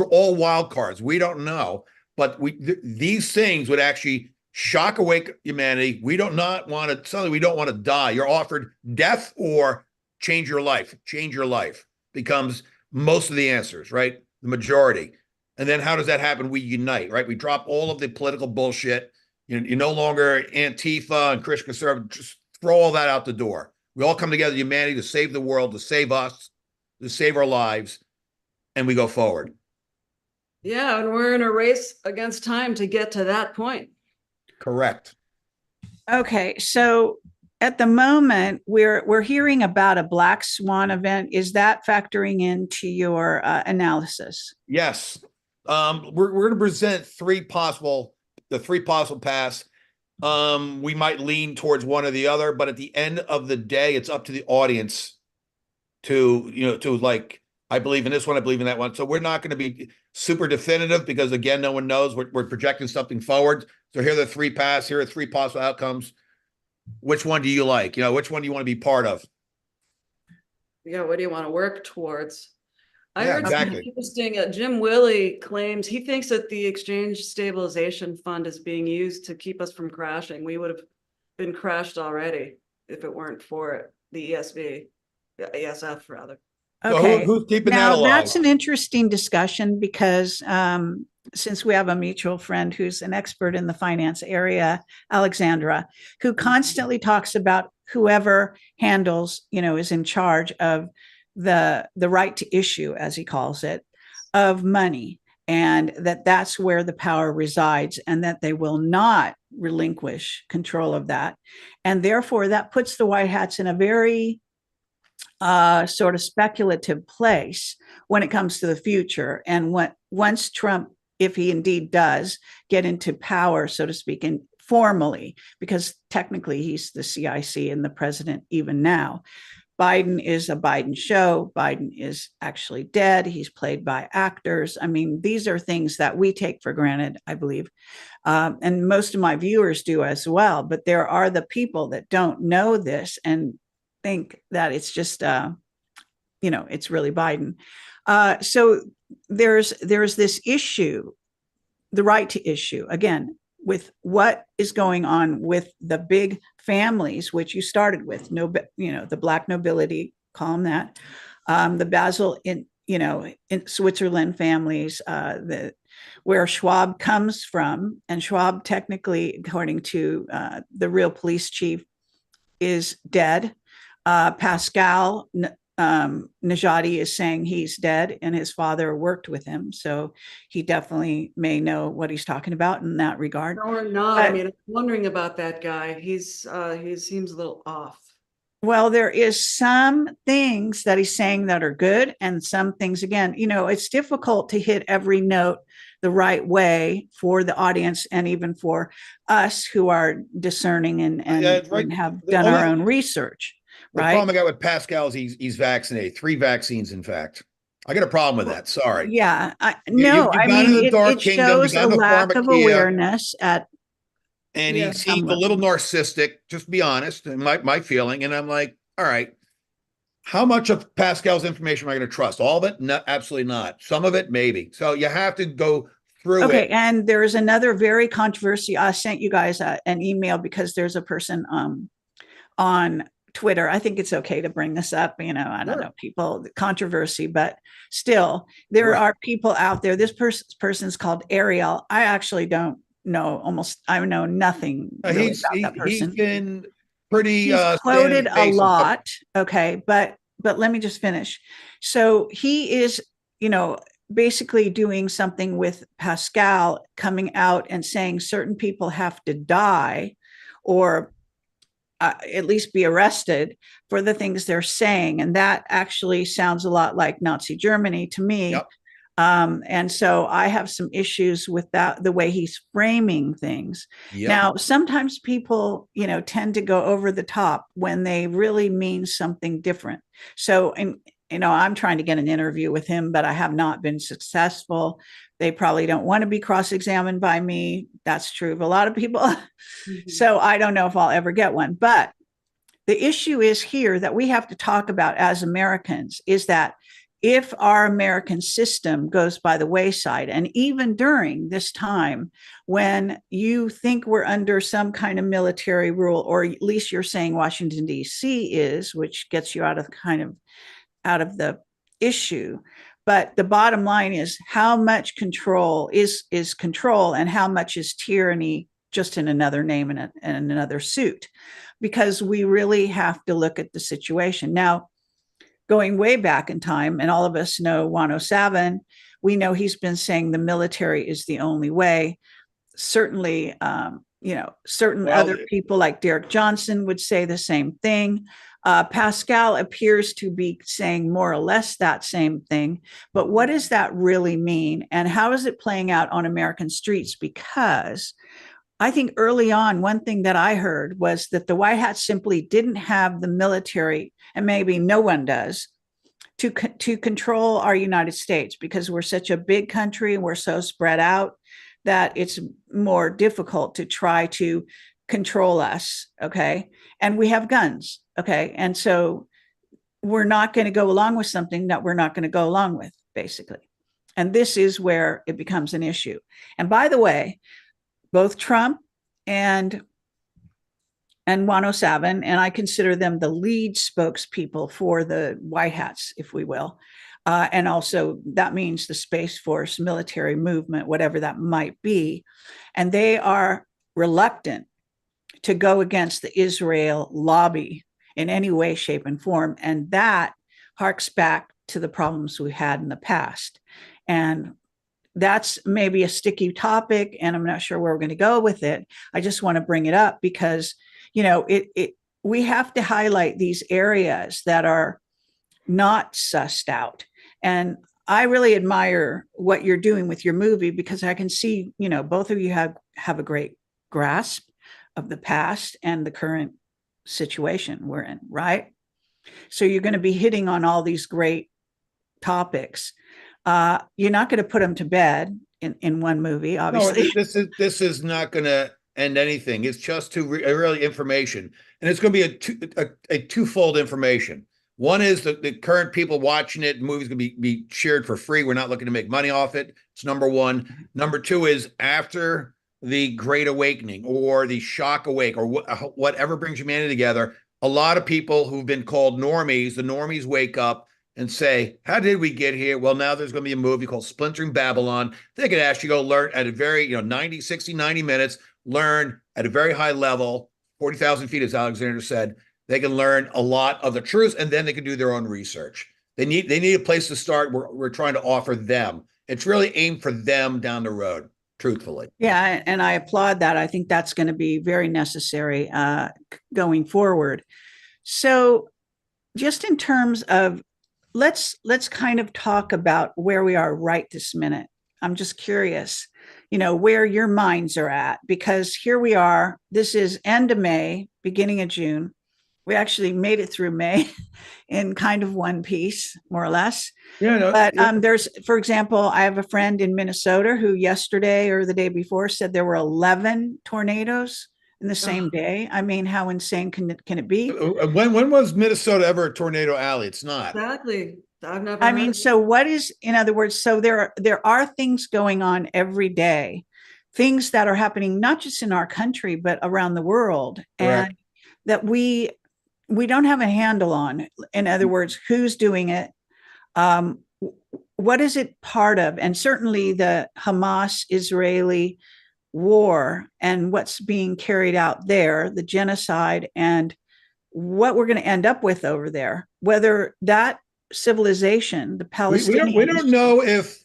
are all wild cards. We don't know, but these things would actually shock awake humanity. We don't want to die. You're offered death or change your life. Change your life becomes most of the answers, right? The majority. And then how does that happen? We unite, right? We drop all of the political bullshit. You're no longer Antifa and Christian conservative. Just throw all that out the door. We all come together, humanity, to save the world, to save us, to save our lives, and we go forward. Yeah, and we're in a race against time to get to that point. Correct. Okay, so at the moment we're hearing about a black swan event. Is that factoring into your analysis? Yes. We're going to present the three possible paths. We might lean towards one or the other, but at the end of the day, it's up to the audience to like, I believe in this one, I believe in that one. So we're not going to be super definitive because, again, no one knows. We're projecting something forward. So here are the three paths. Here are three possible outcomes. Which one do you like? Which one do you want to be part of? Yeah, what do you want to work towards? I Yeah, heard something exactly. interesting. Jim Willey claims he thinks that the Exchange Stabilization Fund is being used to keep us from crashing. We would have been crashed already if it weren't for it. The ESV, ESF rather. So Okay. who's keeping that Now, alive? that's an interesting discussion because since we have a mutual friend who's an expert in the finance area, Alexandra, who constantly talks about whoever handles, is in charge of the right to issue, as he calls it, of money, and that's where the power resides, and that they will not relinquish control of that. And therefore, that puts the white hats in a very sort of speculative place when it comes to the future. And once Trump, if he indeed does get into power, so to speak, and formally, because technically he's the CIC and the president even now, Biden is a Biden show. Biden is actually dead. He's played by actors. I mean, these are things that we take for granted, I believe. And most of my viewers do as well. But there are the people that don't know this and think that it's just, it's really Biden. So there's this issue, the right to issue, again, with what is going on with the big families, which you started with, the Black nobility, call them that, the Basel in Switzerland families, where Schwab comes from, and Schwab technically, according to the real police chief, is dead. Pascal Najati is saying he's dead, and his father worked with him, so he definitely may know what he's talking about in that regard. Or not. I mean, I'm wondering about that guy. He seems a little off. Well, there is some things that he's saying that are good, and some things, again, it's difficult to hit every note the right way for the audience, and even for us who are discerning and Right. have done our own research. The right? problem I got with Pascal is he's vaccinated, 3 vaccines, in fact. I got a problem with that. Sorry. Yeah, I gone in the dark it kingdom, you shows got a in the lack of pharmacia, awareness at and he Yeah. seems a little narcissistic, just to be honest, and my feeling. And I'm like, all right, how much of Pascal's information am I going to trust? All of it? No, absolutely not. Some of it, maybe. So you have to go through Okay, it. and there's another very controversy. I sent you guys an email because there's a person on Twitter. I think it's okay to bring this up. I don't Sure. know, people, controversy, but still, there Right. are people out there. This person's called Ariel. I actually don't know I know nothing really about that person. He's been pretty He's quoted a basic. lot. Okay, but let me just finish. So he is, basically doing something with Pascal, coming out and saying certain people have to die, or at least be arrested for the things they're saying. And that actually sounds a lot like Nazi Germany to me. Yep. And so I have some issues with that, the way he's framing things. Yep. Now, sometimes people, tend to go over the top when they really mean something different. So, and I'm trying to get an interview with him, but I have not been successful. They probably don't want to be cross-examined by me. That's true of a lot of people. Mhm. So I don't know if I'll ever get one. But the issue is here that we have to talk about as Americans is that if our American system goes by the wayside, and even during this time when you think we're under some kind of military rule, or at least you're saying Washington, D.C. is, which gets you out of the issue. But the bottom line is how much control is control, and how much is tyranny just in another name and another suit, because we really have to look at the situation. Now, going way back in time, and all of us know 107, we know he's been saying the military is the only way. Certainly, certain other people like Derek Johnson would say the same thing. Pascal appears to be saying more or less that same thing. But what does that really mean? And how is it playing out on American streets? Because I think early on, one thing that I heard was that the White Hats simply didn't have the military, and maybe no one does, to control our United States, because we're such a big country and we're so spread out that it's more difficult to try to control us. Okay. And we have guns. Okay. And so we're not going to go along with something that we're not going to go along with, basically. And this is where it becomes an issue. And by the way, both Trump and 107, and I consider them the lead spokespeople for the White Hats, if we will. And also that means the Space Force military movement, whatever that might be. And they are reluctant to go against the Israel lobby in any way, shape, and form. And that harks back to the problems we had in the past. And that's maybe a sticky topic, and I'm not sure where we're going to go with it. I just want to bring it up because, we have to highlight these areas that are not sussed out. And I really admire what you're doing with your movie, because I can see, both of you have a great grasp of the past and the current situation we're in, right? So you're going to be hitting on all these great topics. You're not going to put them to bed in one movie, obviously. No, this is not going to end anything. It's just really information, and it's going to be a twofold information. One is the current people watching it. The movie's going to be shared for free. We're not looking to make money off it. It's number one. Number two is after the Great Awakening or the Shock Awake or whatever brings humanity together, a lot of people who've been called normies, the normies wake up and say, how did we get here? Well, now there's going to be a movie called Splintering Babylon. They could actually go learn at a very, 90, 60, 90 minutes, learn at a very high level, 40,000 feet, as Alexandra said. They can learn a lot of the truth, and then they can do their own research. They need a place to start. We're trying to offer them. It's really aimed for them down the road, truthfully. Yeah, and I applaud that. I think that's going to be very necessary going forward. So just in terms of, let's kind of talk about where we are right this minute. I'm just curious, where your minds are at, because here we are. This is end of May, beginning of June. We actually made it through May in kind of one piece, more or less. Yeah, no, but there's, for example, I have a friend in Minnesota who yesterday or the day before said there were 11 tornadoes in the same day. I mean, how insane can it be? When was Minnesota ever a tornado alley? It's not. Exactly. I mean, so what is, in other words, so there are things going on every day, things that are happening not just in our country but around the world. Correct. And that we don't have a handle on. In other words, who's doing it? What is it part of? And certainly the Hamas-Israeli war and what's being carried out there, the genocide, and what we're going to end up with over there, whether that civilization, the Palestinians, we don't know if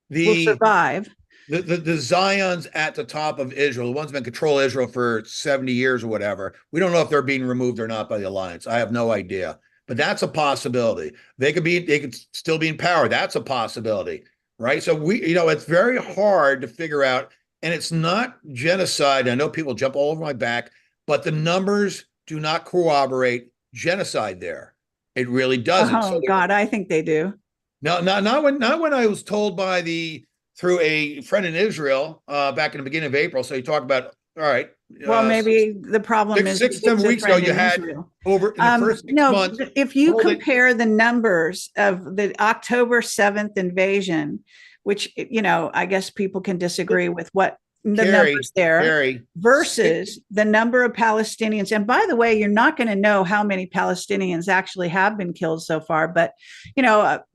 will survive. The Zions at the top of Israel, the ones that have been control Israel for 70 years or whatever, we don't know if they're being removed or not by the alliance. I have no idea, but that's a possibility. They could still be in power. That's a possibility, right? So it's very hard to figure out, and it's not genocide. I know people jump all over my back, but the numbers do not corroborate genocide there. It really doesn't. Oh God, I think they do. No, not when I was told through a friend in Israel back in the beginning of April. So you talk about, all right. Well, maybe the problem is 7 weeks ago you had Israel. Over in the first 6 months. If you compare the numbers of the October 7th invasion, which I guess people can disagree with what the Carrie, numbers there Carrie, versus the number of Palestinians. And by the way, you're not going to know how many Palestinians actually have been killed so far. But,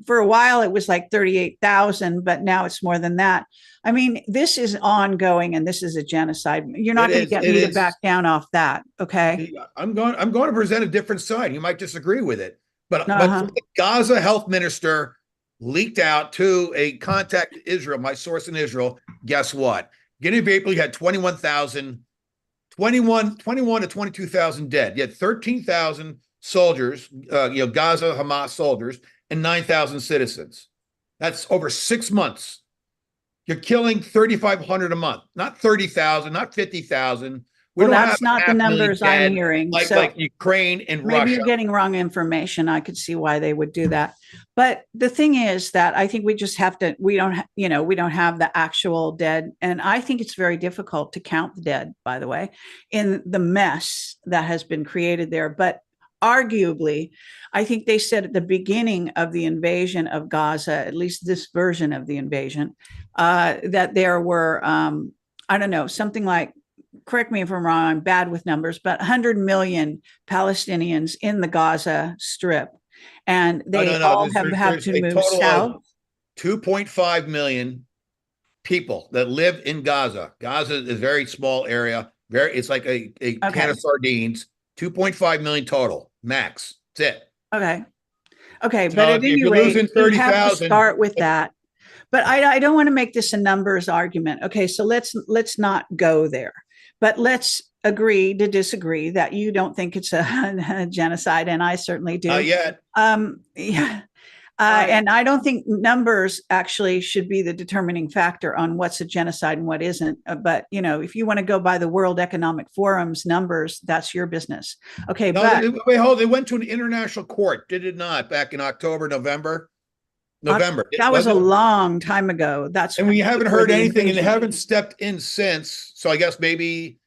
for a while it was like 38,000, but now it's more than that. I mean, this is ongoing and this is a genocide. You're not going to get me to back down off that. Okay. I'm going to present a different side. You might disagree with it, but Uh-huh. the Gaza health minister leaked out to a contact Israel, my source in Israel. Guess what? Beginning of April, you had 21 to 22,000 dead. You had 13,000 soldiers, Gaza Hamas soldiers, and 9,000 citizens. That's over 6 months. You're killing 3,500 a month, not 30,000, not 50,000. Well, that's not the numbers I'm hearing. Like Ukraine and maybe Russia. you're getting wrong information. I could see why they would do that. But the thing is that I think we just have to, we don't have the actual dead. And I think it's very difficult to count the dead, by the way, in the mess that has been created there. But arguably, I think they said at the beginning of the invasion of Gaza, at least this version of the invasion, that there were, I don't know, something like, correct me if I'm wrong, I'm bad with numbers, but 100 million Palestinians in the Gaza Strip. And they all have to move south. 2.5 million people that live in Gaza. Gaza is a very small area. It's like a can of sardines. 2.5 million total, max. That's it. Okay. But at any rate, you have to start with that. But I don't want to make this a numbers argument. Okay, so let's not go there. But let's agree to disagree that you don't think it's a genocide, and I certainly do. Not yet. Yeah. And I don't think numbers actually should be the determining factor on what's a genocide and what isn't. But, if you want to go by the World Economic Forum's numbers, that's your business. Okay. No, but wait, hold. They went to an international court, did it not? Back in October, November. That was a long time ago. And we haven't heard anything, and they haven't stepped in since. So I guess maybe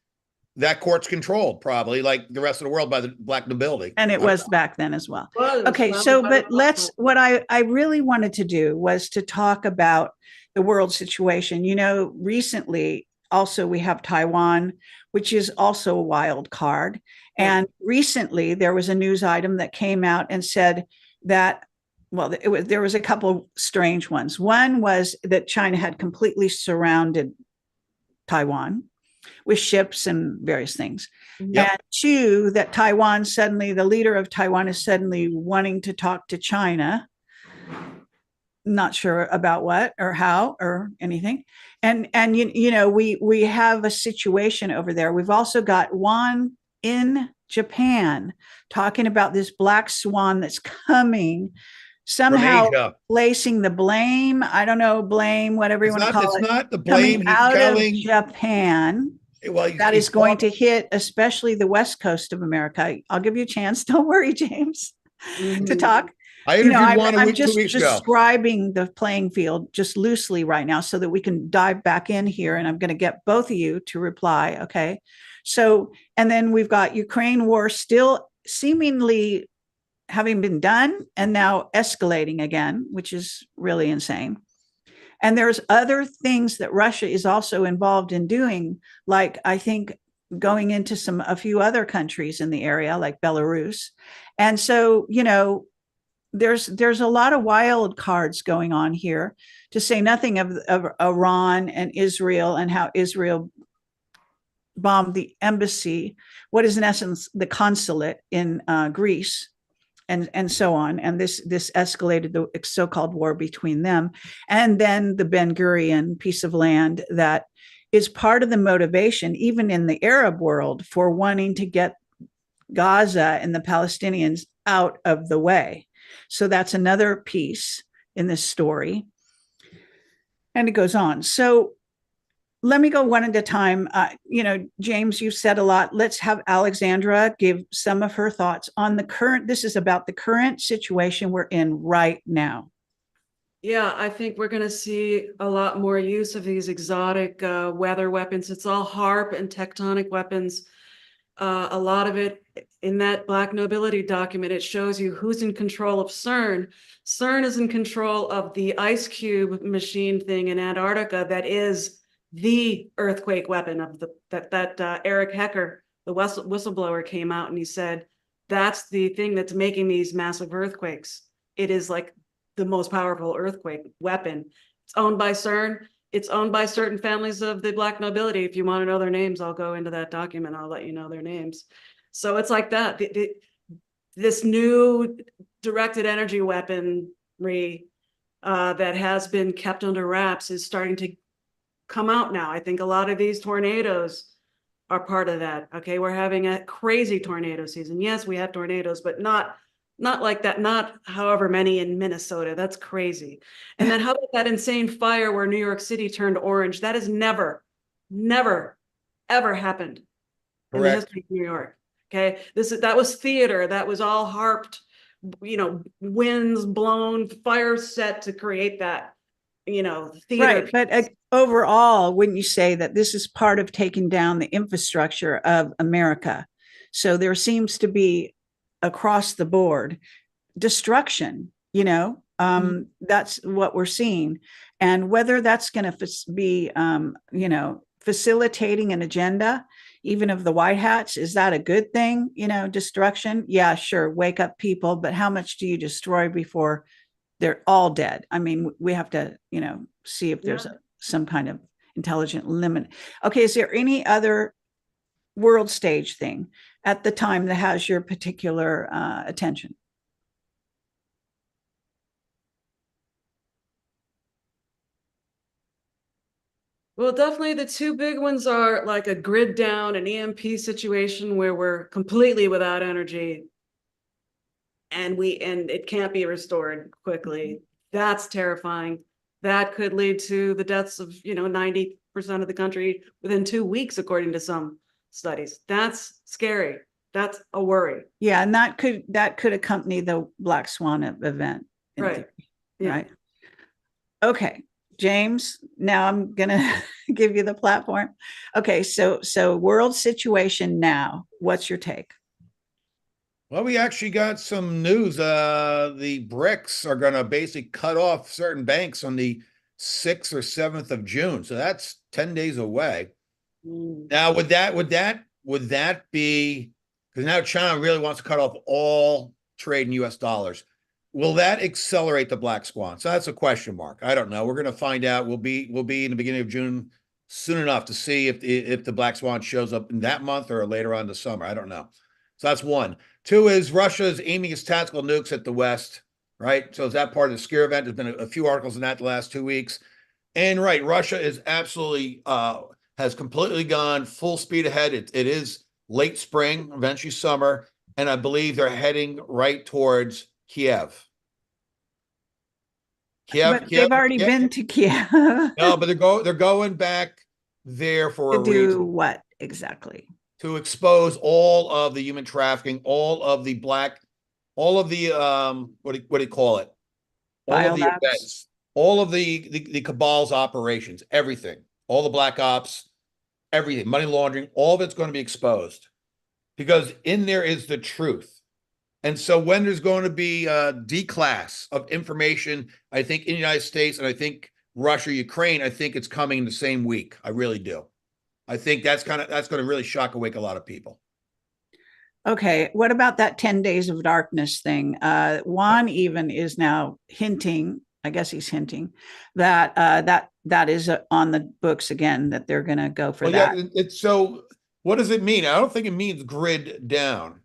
that court's controlled, probably like the rest of the world, by the black nobility. And it was back then as well. Okay, so but what I really wanted to do was to talk about the world situation. Recently also we have Taiwan, which is also a wild card. And recently there was a news item that came out and said that, well, there was a couple strange ones. One was that China had completely surrounded Taiwan with ships and various things. Yep. And two, that the leader of Taiwan is suddenly wanting to talk to China. Not sure about what or how or anything. And we have a situation over there. We've also got one in Japan talking about this black swan that's coming, somehow placing the blame, whatever you want to call it. It's not the blame. Coming out of Japan. Well, that is going to hit especially the West Coast of America. I'll give you a chance. Don't worry, James, to talk. I'm just describing the playing field just loosely right now so that we can dive back in here. And I'm going to get both of you to reply. Okay. So, and then we've got Ukraine war still seemingly having been done and now escalating again, which is really insane. And there's other things that Russia is also involved in doing, like I think going into a few other countries in the area, like Belarus. And so, there's a lot of wild cards going on here, to say nothing of Iran and Israel and how Israel bombed the embassy, what is in essence the consulate in Greece. And so on. And this escalated the so-called war between them. And then the Ben Gurion piece of land that is part of the motivation, even in the Arab world, for wanting to get Gaza and the Palestinians out of the way. So that's another piece in this story. And it goes on. So let me go one at a time. James, you've said a lot. Let's have Alexandra give some of her thoughts on this is about the current situation we're in right now. Yeah, I think we're going to see a lot more use of these exotic weather weapons. It's all HARP and tectonic weapons. A lot of it in that Black Nobility document, it shows you who's in control of CERN. CERN is in control of the ice cube machine thing in Antarctica that is the earthquake weapon of that Eric Hecker, the whistleblower, came out and he said, that's the thing that's making these massive earthquakes. It is like the most powerful earthquake weapon. It's owned by CERN. It's owned by certain families of the Black nobility. If you want to know their names, I'll go into that document. I'll let you know their names. So it's like that. This new directed energy weaponry that has been kept under wraps is starting to come out now. I think a lot of these tornadoes are part of that. Okay, we're having a crazy tornado season. Yes, we have tornadoes, but not like that, not however many in Minnesota. That's crazy. And then how about that insane fire where New York City turned orange? That has never, ever happened in the history of New York. Okay, that was theater. That was all harped, winds blown, fire set to create that, theater. Right. But overall, wouldn't you say that this is part of taking down the infrastructure of America? So there seems to be across the board destruction, that's what we're seeing. And whether that's going to be, facilitating an agenda, even of the white hats, is that a good thing? Destruction. Yeah, sure. Wake up people. But how much do you destroy before they're all dead? I mean, we have to, see if there's some kind of intelligent limit. Okay. Is there any other world stage thing at the time that has your particular attention? Well, definitely the two big ones are like a grid down, an EMP situation where we're completely without energy and it can't be restored quickly. That's terrifying. That could lead to the deaths of, 90% of the country within 2 weeks, according to some studies. That's scary. That's a worry. Yeah, and that could accompany the black swan event. Right. Theory, yeah. Right. Okay. James, now I'm gonna give you the platform. Okay, so world situation now. What's your take? Well, we actually got some news. The BRICS are going to basically cut off certain banks on the 6th or 7th of June. So that's 10 days away. Now, would that be, because now China really wants to cut off all trade in US dollars. Will that accelerate the black swan? So that's a question mark. I don't know. We're going to find out. We'll be in the beginning of June soon enough to see if the black swan shows up in that month or later on in the summer. I don't know. So that's one. Two is Russia is aiming its tactical nukes at the West, right? So is that part of the scare event? There's been a few articles in that the last 2 weeks. And right, Russia is absolutely has completely gone full speed ahead. It is late spring, eventually summer, and I believe they're heading right towards Kiev. But they've already been to Kiev. No, but they're going back there for to a do reason. what exactly? To expose all of the human trafficking, all of the what do you call it? All of the events, all of the cabal's operations, everything, all the black ops, everything, money laundering, all of it's going to be exposed because in there is the truth. And so when there's going to be a declass of information, I think in the United States and I think Russia, Ukraine, I think it's coming in the same week. I really do. I think that's going to really shock awake a lot of people. Okay, what about that 10 days of darkness thing? Juan even is now hinting, I guess he's hinting that that is on the books again, that they're going to go for that. Yeah, it's so what does it mean? I don't think it means grid down.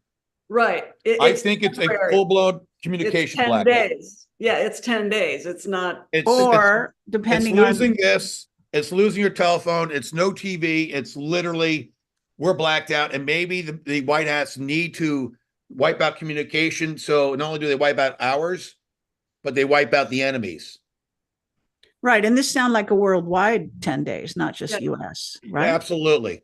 Right. I think it's a full-blown communication it's 10 days. Yeah, it's 10 days. It's not. Depending on losing this, it's losing your telephone. It's no TV. It's literally we're blacked out. And maybe the white hats need to wipe out communication. So not only do they wipe out ours, but they wipe out the enemies. Right. And this sounds like a worldwide 10 days, not just US, right? Absolutely.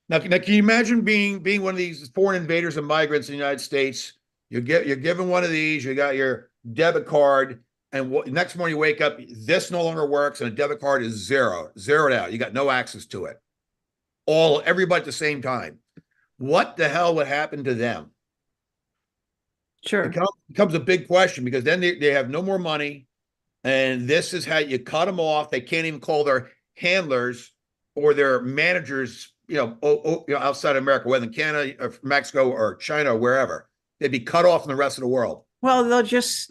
Now, can you imagine being one of these foreign invaders and migrants in the United States? You're given one of these, you got your debit card, and next morning you wake up, this no longer works, and the debit card is zeroed out. You got no access to it. Everybody at the same time. What the hell would happen to them? Sure. It becomes a big question because then they have no more money, and this is how you cut them off. They can't even call their handlers or their managers, outside of America, whether in Canada or Mexico or China or wherever, they'd be cut off from the rest of the world. Well, they'll just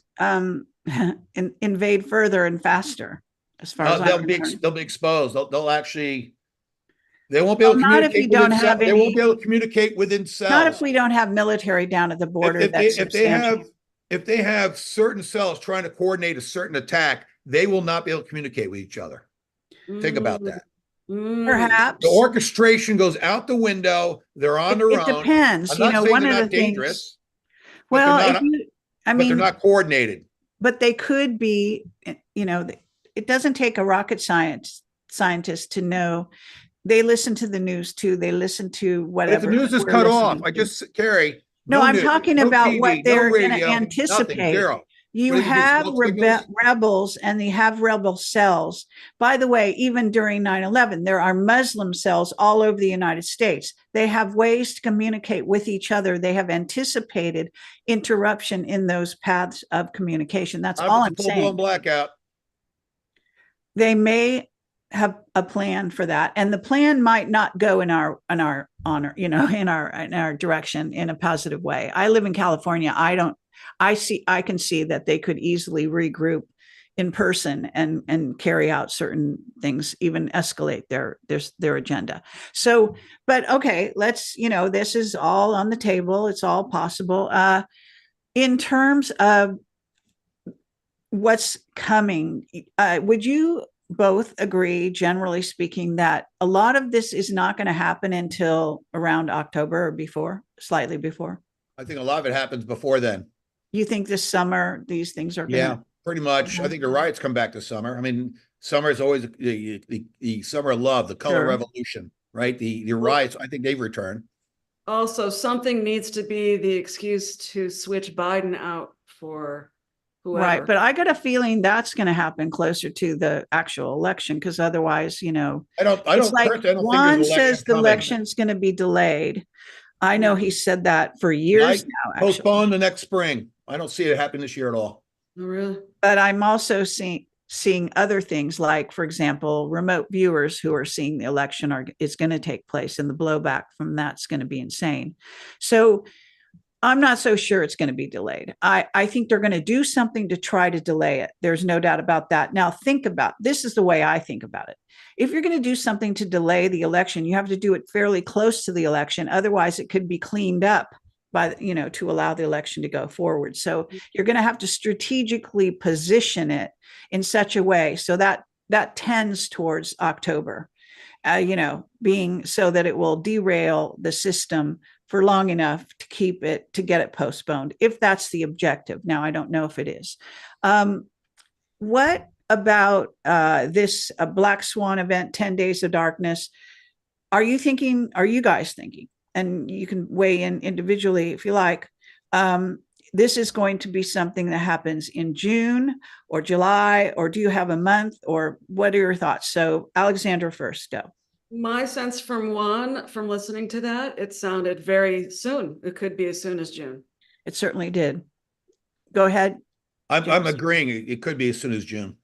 invade further and faster, as far as I'm concerned. They'll be exposed. They'll actually they won't be Well, able to not if communicate you don't within have they won't any, be able to communicate within not if cells. we don't have military down at the border If that's they have substantial. if they have certain cells trying to coordinate a certain attack, they will not be able to communicate with each other. Think about that. Perhaps. The orchestration goes out the window. They're on their It own. depends. I'm not saying One they're of the not things, dangerous, well, but I they're mean, not coordinated. but they could be, it doesn't take a rocket scientist to know. They listen to the news too. They listen to But if the whatever. news is we're cut off, listening to. Carrie, No, I'm news, talking no about TV, what no they're going to radio, nothing, anticipate. zero. You What do they do, have smoke signals? rebels and they have rebel cells. By the way, even during 9/11, there are Muslim cells all over the United States. They have ways to communicate with each other. They have anticipated interruption in those paths of communication. That's all I'm It's a full-blown saying. blackout. They may have a plan for that, and the plan might not go in our honor, in our direction in a positive way. I live in California. I can see that they could easily regroup in person and carry out certain things, even escalate their agenda. So, but okay, let's, this is all on the table. It's all possible. In terms of what's coming, would you both agree, generally speaking, that a lot of this is not going to happen until around October or before, slightly before? I think a lot of it happens before then. You think this summer these things are Yeah, gonna... pretty much. I think the riots come back this summer. I mean, summer is always the summer of love, the color Sure. revolution, right? The riots, I think they've returned. Also, something needs to be the excuse to switch Biden out for whoever. Right, but I got a feeling that's going to happen closer to the actual election, because otherwise, I don't it's like think there's an Juan election says the coming. election's going to be delayed. I know he said that for years now, actually. Postpone the next spring. I don't see it happening this year at all. Oh, really? But I'm also seeing other things, like, for example, remote viewers who are seeing the election is going to take place, and the blowback from that's going to be insane. So I'm not so sure it's going to be delayed. I think they're going to do something to try to delay it. There's no doubt about that. Now, this is the way I think about it. If you're going to do something to delay the election, you have to do it fairly close to the election. Otherwise, it could be cleaned up by, to allow the election to go forward. So you're going to have to strategically position it in such a way so that tends towards October, being so that it will derail the system for long enough to get it postponed, if that's the objective. Now, I don't know if it is. What about this Black Swan event, 10 Days of Darkness? Are you guys thinking, and you can weigh in individually if you like, this is going to be something that happens in June or July, or do you have a month, or what are your thoughts? So Alexandra first, go. My sense from listening to that, it sounded very soon. It could be as soon as June. It certainly did. Go ahead. I'm agreeing. It could be as soon as June.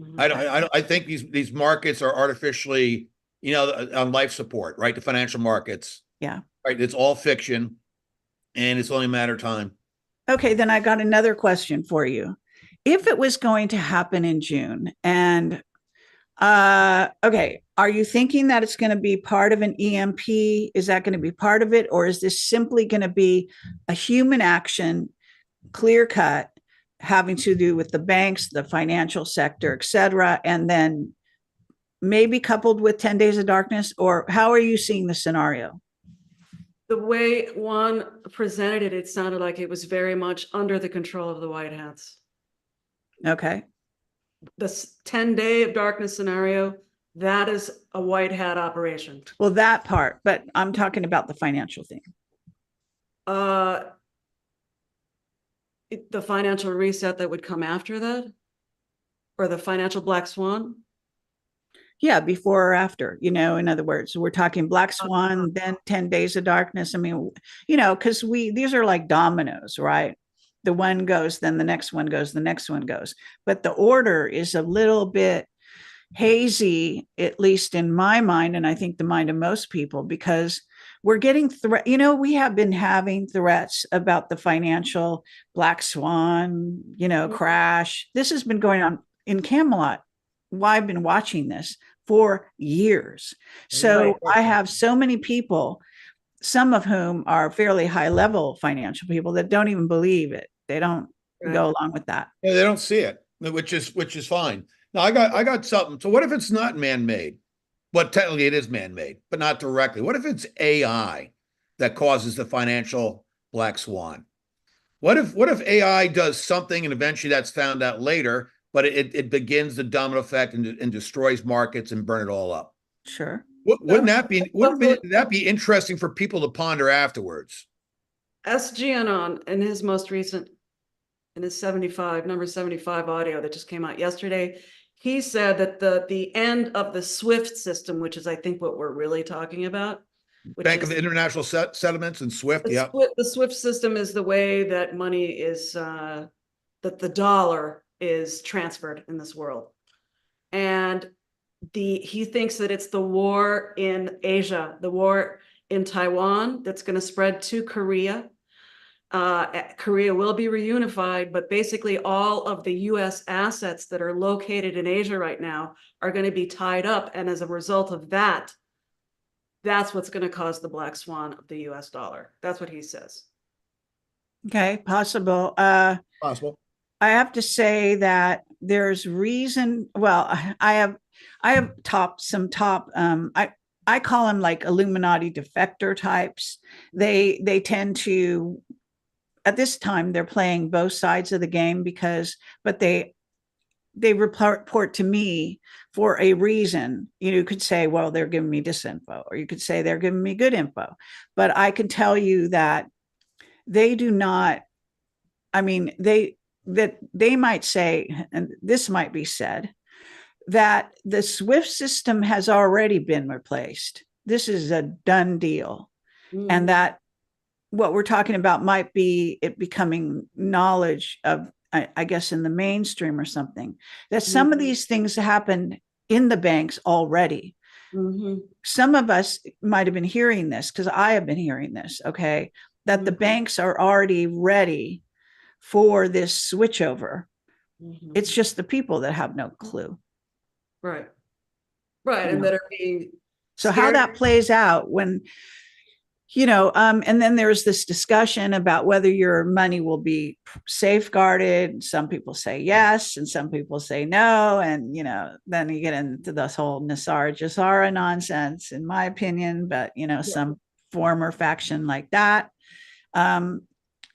Mhm. I think these markets are artificially, on life support, right? The financial markets. Yeah. Right. It's all fiction, and it's only a matter of time. Okay, then I got another question for you. If it was going to happen in June, and okay, are you thinking that it's going to be part of an EMP? Is that going to be part of it? Or is this simply going to be a human action, clear cut, having to do with the banks, the financial sector, et cetera, and then maybe coupled with 10 Days of Darkness? Or how are you seeing the scenario? The way Juan presented it, it sounded like it was very much under the control of the White Hats. Okay. The 10-day of darkness scenario, that is a White Hat operation. Well, that part, but I'm talking about the financial thing. The financial reset that would come after that, or the financial black swan. Yeah, before or after, in other words, we're talking Black Swan, then 10 Days of Darkness. I mean, because these are like dominoes, right? The one goes, then the next one goes, the next one goes. But the order is a little bit, hazy, at least in my mind, and I think the mind of most people, because we're getting we have been having threats about the financial black swan, crash. This has been going on in Camelot. Why I've been watching this for years. So I have so many people, some of whom are fairly high level financial people, that don't even believe it. They don't go along with that. Yeah, they don't see it, which is fine. Now I got something. So what if it's not man-made? But technically it is man-made, but not directly. What if it's AI that causes the financial black swan? What if AI does something and eventually that's found out later, but it begins the domino effect and destroys markets and burn it all up? Sure. Wouldn't that be interesting for people to ponder afterwards? SGN in his most recent, in his number 75 audio that just came out yesterday, he said that the end of the SWIFT system, which is I think what we're really talking about, Bank of International Settlements and SWIFT. The SWIFT system is the way that money is that the dollar is transferred in this world. And he thinks that it's the war in Asia, the war in Taiwan that's going to spread to Korea. Korea will be reunified, but basically all of the US assets that are located in Asia right now are going to be tied up. And as a result of that, that's what's going to cause the black swan of the US dollar. That's what he says. Okay, possible. Possible. I have to say that there's reason. Well, I have some top. I call them like Illuminati defector types. They tend to, at this time, they're playing both sides of the game but they report to me for a reason. You could say, well, they're giving me disinfo, or you could say they're giving me good info. But I can tell you that they do not. I mean, they might say, and this might be said, that the SWIFT system has already been replaced. This is a done deal. And that what we're talking about might be it becoming knowledge of, I guess, in the mainstream or something, that some of these things happened in the banks already. Some of us might have been hearing this, because I have been hearing this, okay, that the banks are already ready for this switchover. It's just the people that have no clue. Right. And that are being so scared. How that plays out when, and then there's this discussion about whether your money will be safeguarded. Some people say yes, and some people say no. And, then you get into this whole Nassar Jassara nonsense, in my opinion, but, some former faction like that.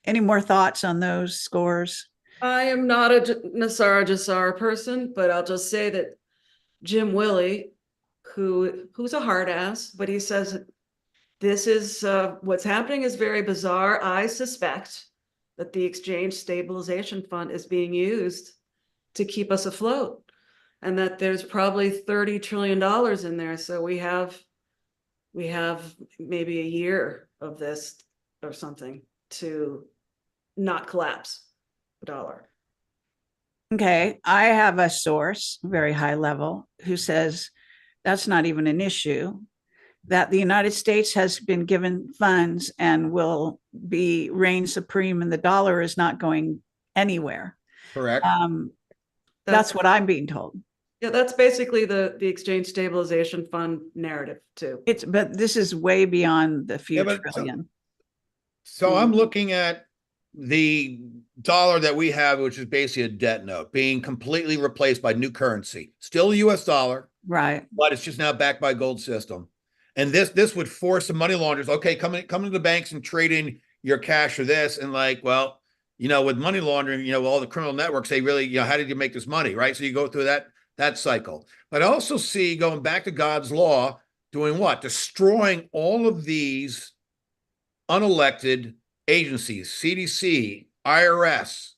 Any more thoughts on those scores? I am not a Nassar Jassara person, but I'll just say that Jim Willie, who's a hard ass, but he says this is what's happening is very bizarre. I suspect that the Exchange Stabilization Fund is being used to keep us afloat, and that there's probably $30 trillion in there. So we have maybe a year of this or something to not collapse the dollar. Okay, I have a source, very high level, who says that's not even an issue, that the United States has been given funds and will be reign supreme, and the dollar is not going anywhere. Correct. That's what I'm being told. Yeah, that's basically the Exchange Stabilization Fund narrative too. But this is way beyond the few trillion. So I'm looking at the dollar that we have, which is basically a debt note, being completely replaced by new currency, still a US dollar, right? But it's just now backed by gold system. And this would force the money launderers, okay, come to the banks and trade in your cash for this. And with money laundering, all the criminal networks, they really, how did you make this money, right? So you go through that cycle. But I also see, going back to God's law, doing what? Destroying all of these unelected agencies, CDC, IRS,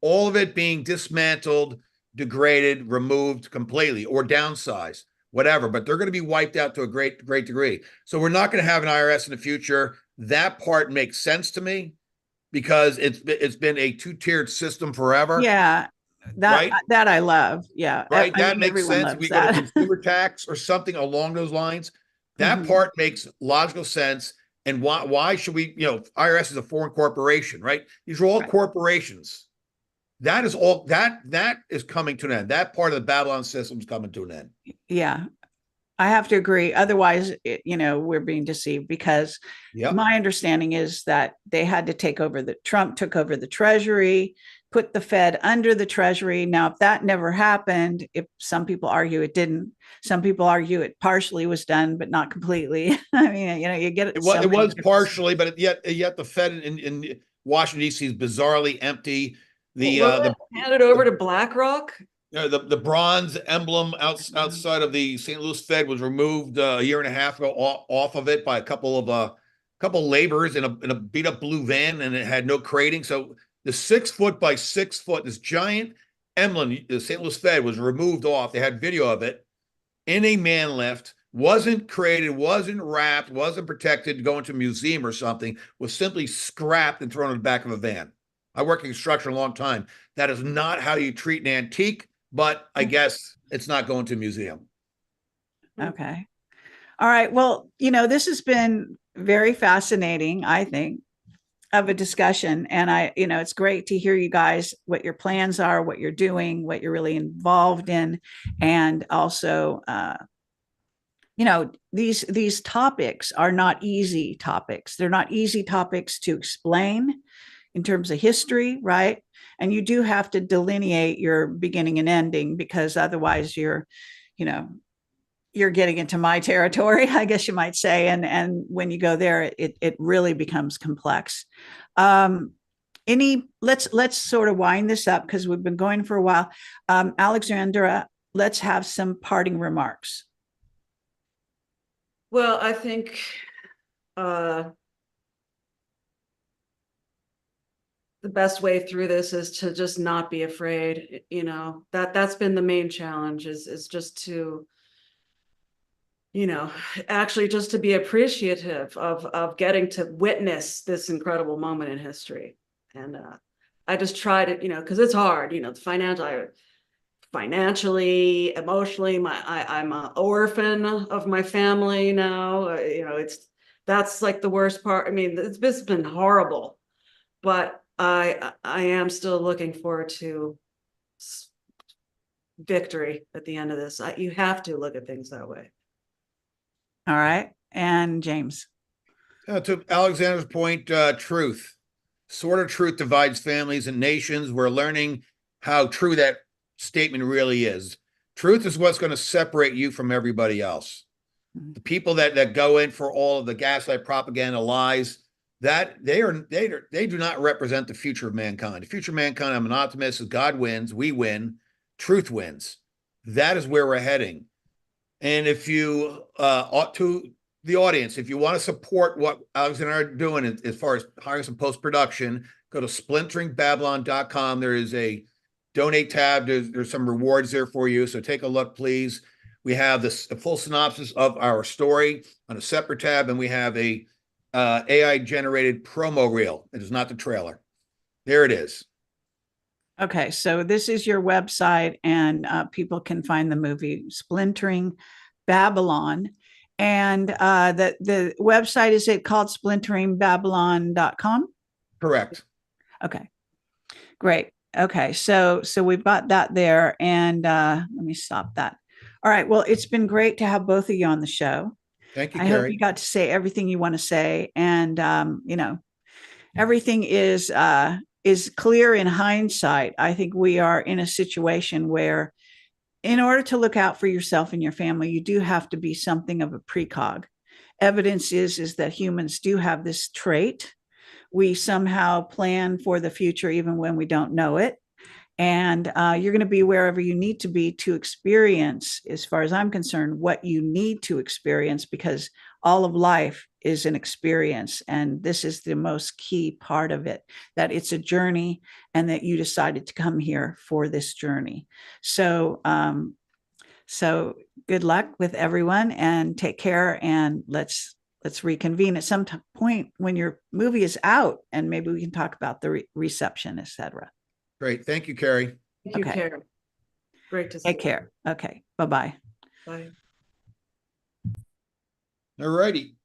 all of it being dismantled, degraded, removed completely, or downsized, whatever. But they're going to be wiped out to a great degree. So we're not going to have an IRS in the future. That part makes sense to me, because it's been a two-tiered system forever. Yeah. right? that I love. Yeah. Right? I That mean, makes everyone sense. If loves we go to that. consumer tax or something along those lines, that Mhm. part makes logical sense. And why should we, IRS is a foreign corporation, right? These are all Right. corporations. That is all that is coming to an end. That part of the Babylon system is coming to an end. Yeah. I have to agree. Otherwise, we're being deceived, because Yep. my understanding is that they had to Trump took over the Treasury, put the Fed under the Treasury. Now, if that never happened, if some people argue it didn't, some people argue it partially was done, but not completely. I mean, you get It so was, it many was different. partially, but yet the Fed in Washington D.C. is bizarrely empty. The Wasn't the it handed over to BlackRock? the bronze emblem outside of the St. Louis Fed was removed a year and a half ago off of it by a couple laborers in a beat up blue van, and it had no crating. So the 6 foot by 6 foot, this giant emblem, the St. Louis Fed, was removed off. They had video of it in a man lift. Wasn't created, wasn't wrapped, wasn't protected to go into a museum or something. Was simply scrapped and thrown in the back of a van. I worked in construction a long time. That is not how you treat an antique, but I guess it's not going to a museum. Okay. All right. Well, this has been very fascinating, I think, of a discussion. And it's great to hear you guys, what your plans are, what you're doing, what you're really involved in. And also, these topics are not easy topics. They're not easy topics to explain in terms of history, right? And you do have to delineate your beginning and ending, because otherwise you know, you're getting into my territory, I guess you might say. And when you go there, it really becomes complex. Um, let's sort of wind this up, because we've been going for a while. Alexandra, let's have some parting remarks. Well, I think uh, the best way through this is to just not be afraid. That's been the main challenge, is just to, actually just to be appreciative of getting to witness this incredible moment in history. And I just try to, because it's hard, financially, emotionally, I'm an orphan of my family now. That's like the worst part. I mean, it's been horrible, but I am still looking forward to victory at the end of this. You have to look at things that way. All right. And James. To Alexander's point, truth. Sort of truth divides families and nations. We're learning how true that statement really is. Truth is what's going to separate you from everybody else. The people that go in for all of the gaslight propaganda lies, that they do not represent the future of mankind. The future of mankind, I'm an optimist, is God wins, we win, truth wins. That is where we're heading. And if you ought to the audience, if you want to support what Alexandra are doing as far as hiring some post-production, go to splinteringBabylon.com. There is a donate tab. There's some rewards there for you. So take a look, please. We have a full synopsis of our story on a separate tab, and we have a AI generated promo reel. It is not the trailer. There it is. Okay, so this is your website, and people can find the movie Splintering Babylon. And the website, is it called splinteringbabylon.com? Correct. Okay, great. Okay, so we've got that there, and let me stop that. All right, well, it's been great to have both of you on the show. Thank you, I hope Carrie. you got to say everything you want to say, and everything is clear in hindsight. I think we are in a situation where, in order to look out for yourself and your family, you do have to be something of a precog. Evidence is that humans do have this trait. We somehow plan for the future even when we don't know it. And you're going to be wherever you need to be to experience, as far as I'm concerned, what you need to experience, because all of life is an experience. And this is the most key part of it, that it's a journey, and that you decided to come here for this journey. So, good luck with everyone, and take care. And let's reconvene at some point when your movie is out, and maybe we can talk about the reception, etc. Great. Thank you, Carrie. Thank you, Okay. Karen. Great to see Take you. care. Okay. Bye-bye. Bye. All righty.